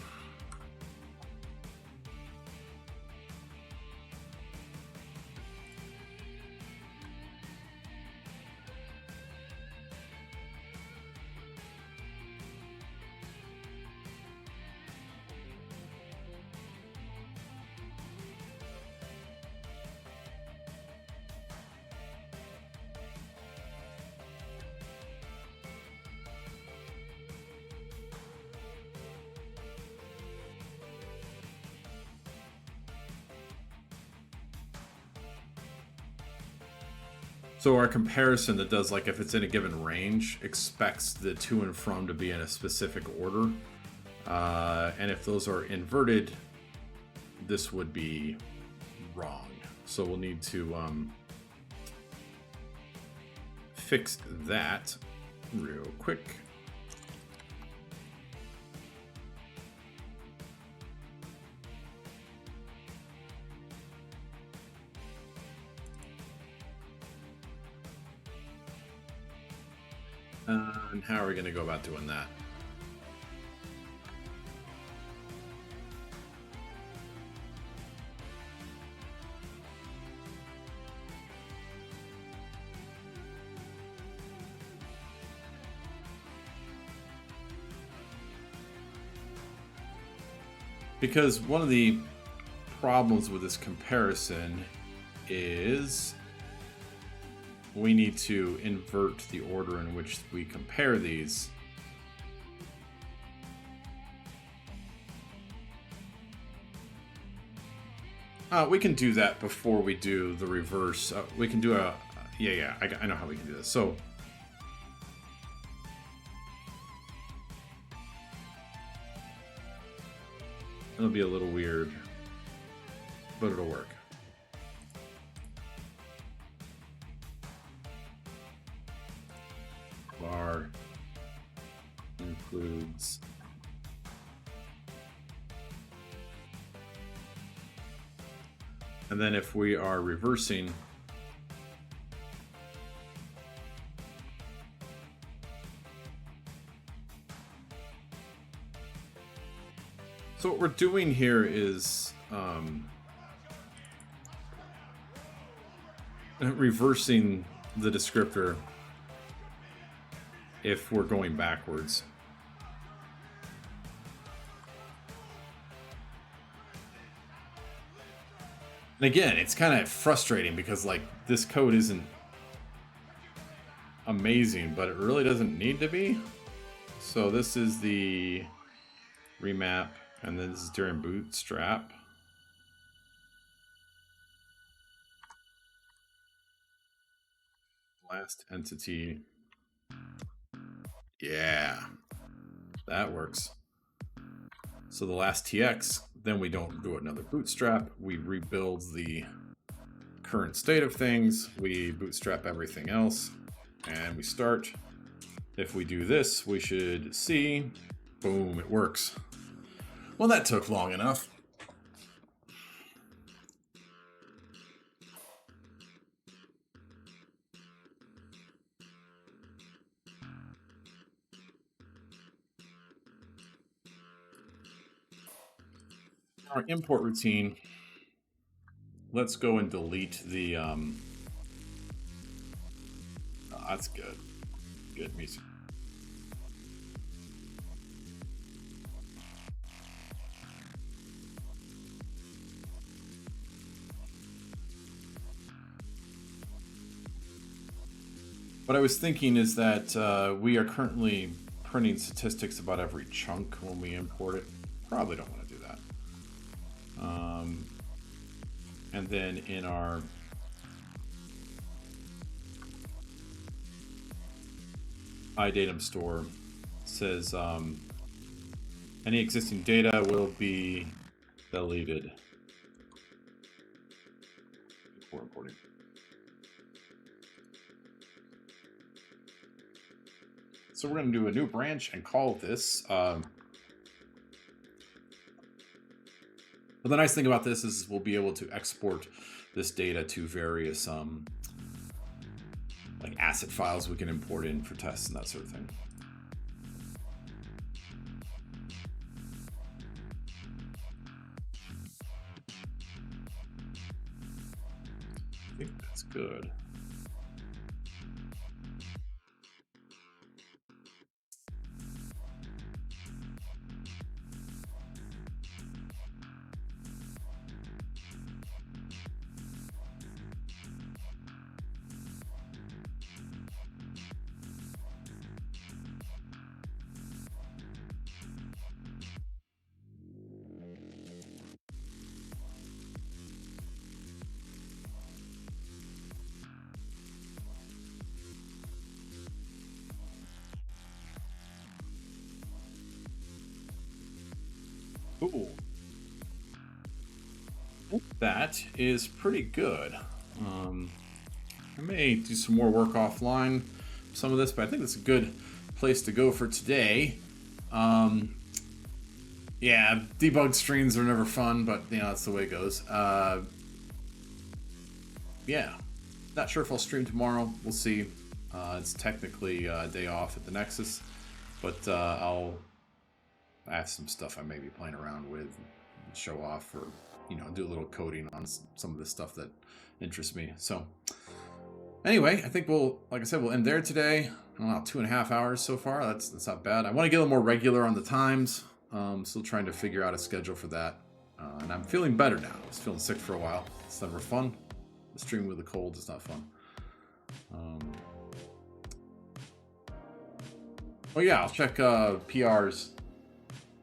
So our comparison that does, like, if it's in a given range, expects the to and from to be in a specific order. And if those are inverted, this would be wrong. So we'll need to fix that real quick. And how are we going to go about doing that? Because one of the problems with this comparison is we need to invert the order in which we compare these. We can do that before we do the reverse. We can do a... I know how we can do this. So it'll be a little weird, but it'll work. Var includes and then if we are reversing, so what we're doing here is reversing the descriptor if we're going backwards. And again, it's kind of frustrating because, like, this code isn't amazing, but it really doesn't need to be. So this is the remap, and then this is during Bootstrap. Last entity. Yeah, that works. So the last TX, then we don't do another bootstrap. We rebuild the current state of things. We bootstrap everything else, and we start. If we do this, we should see, boom, it works. Well, that took long enough. Our import routine, let's go and delete the that's good music. What I was thinking is that we are currently printing statistics about every chunk when we import it. Probably don't want to do that. And then in our iDatum store, it says any existing data will be deleted before importing. So we're going to do a new branch and call this. But the nice thing about this is we'll be able to export this data to various like asset files we can import in for tests and that sort of thing. I think that's good. Cool. That is pretty good. I may do some more work offline, some of this, but I think that's a good place to go for today. Yeah, debugged streams are never fun, but you know, that's the way it goes. Yeah, not sure if I'll stream tomorrow. We'll see. It's technically a day off at the Nexus, but I have some stuff I may be playing around with, and show off, or you know, do a little coding on some of the stuff that interests me. So anyway, I think like I said, we'll end there today. I don't know, 2.5 hours so far. That's not bad. I want to get a little more regular on the times. Still trying to figure out a schedule for that. And I'm feeling better now. I was feeling sick for a while. It's never fun. Streaming with a cold is not fun. Oh yeah, I'll check PRs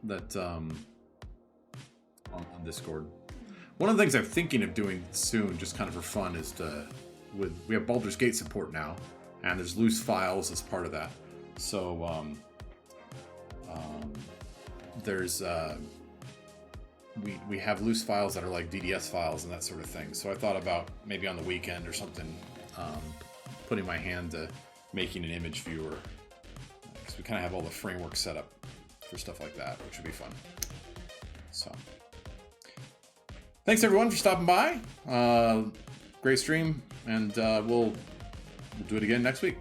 that on Discord. One of the things I'm thinking of doing soon, just kind of for fun, is we have Baldur's Gate support now, and there's loose files as part of that. So there's we have loose files that are like DDS files and that sort of thing. So I thought about maybe on the weekend or something, putting my hand to making an image viewer, because we kind of have all the framework set up for stuff like that, which would be fun. So thanks everyone for stopping by. Great stream, and we'll do it again next week.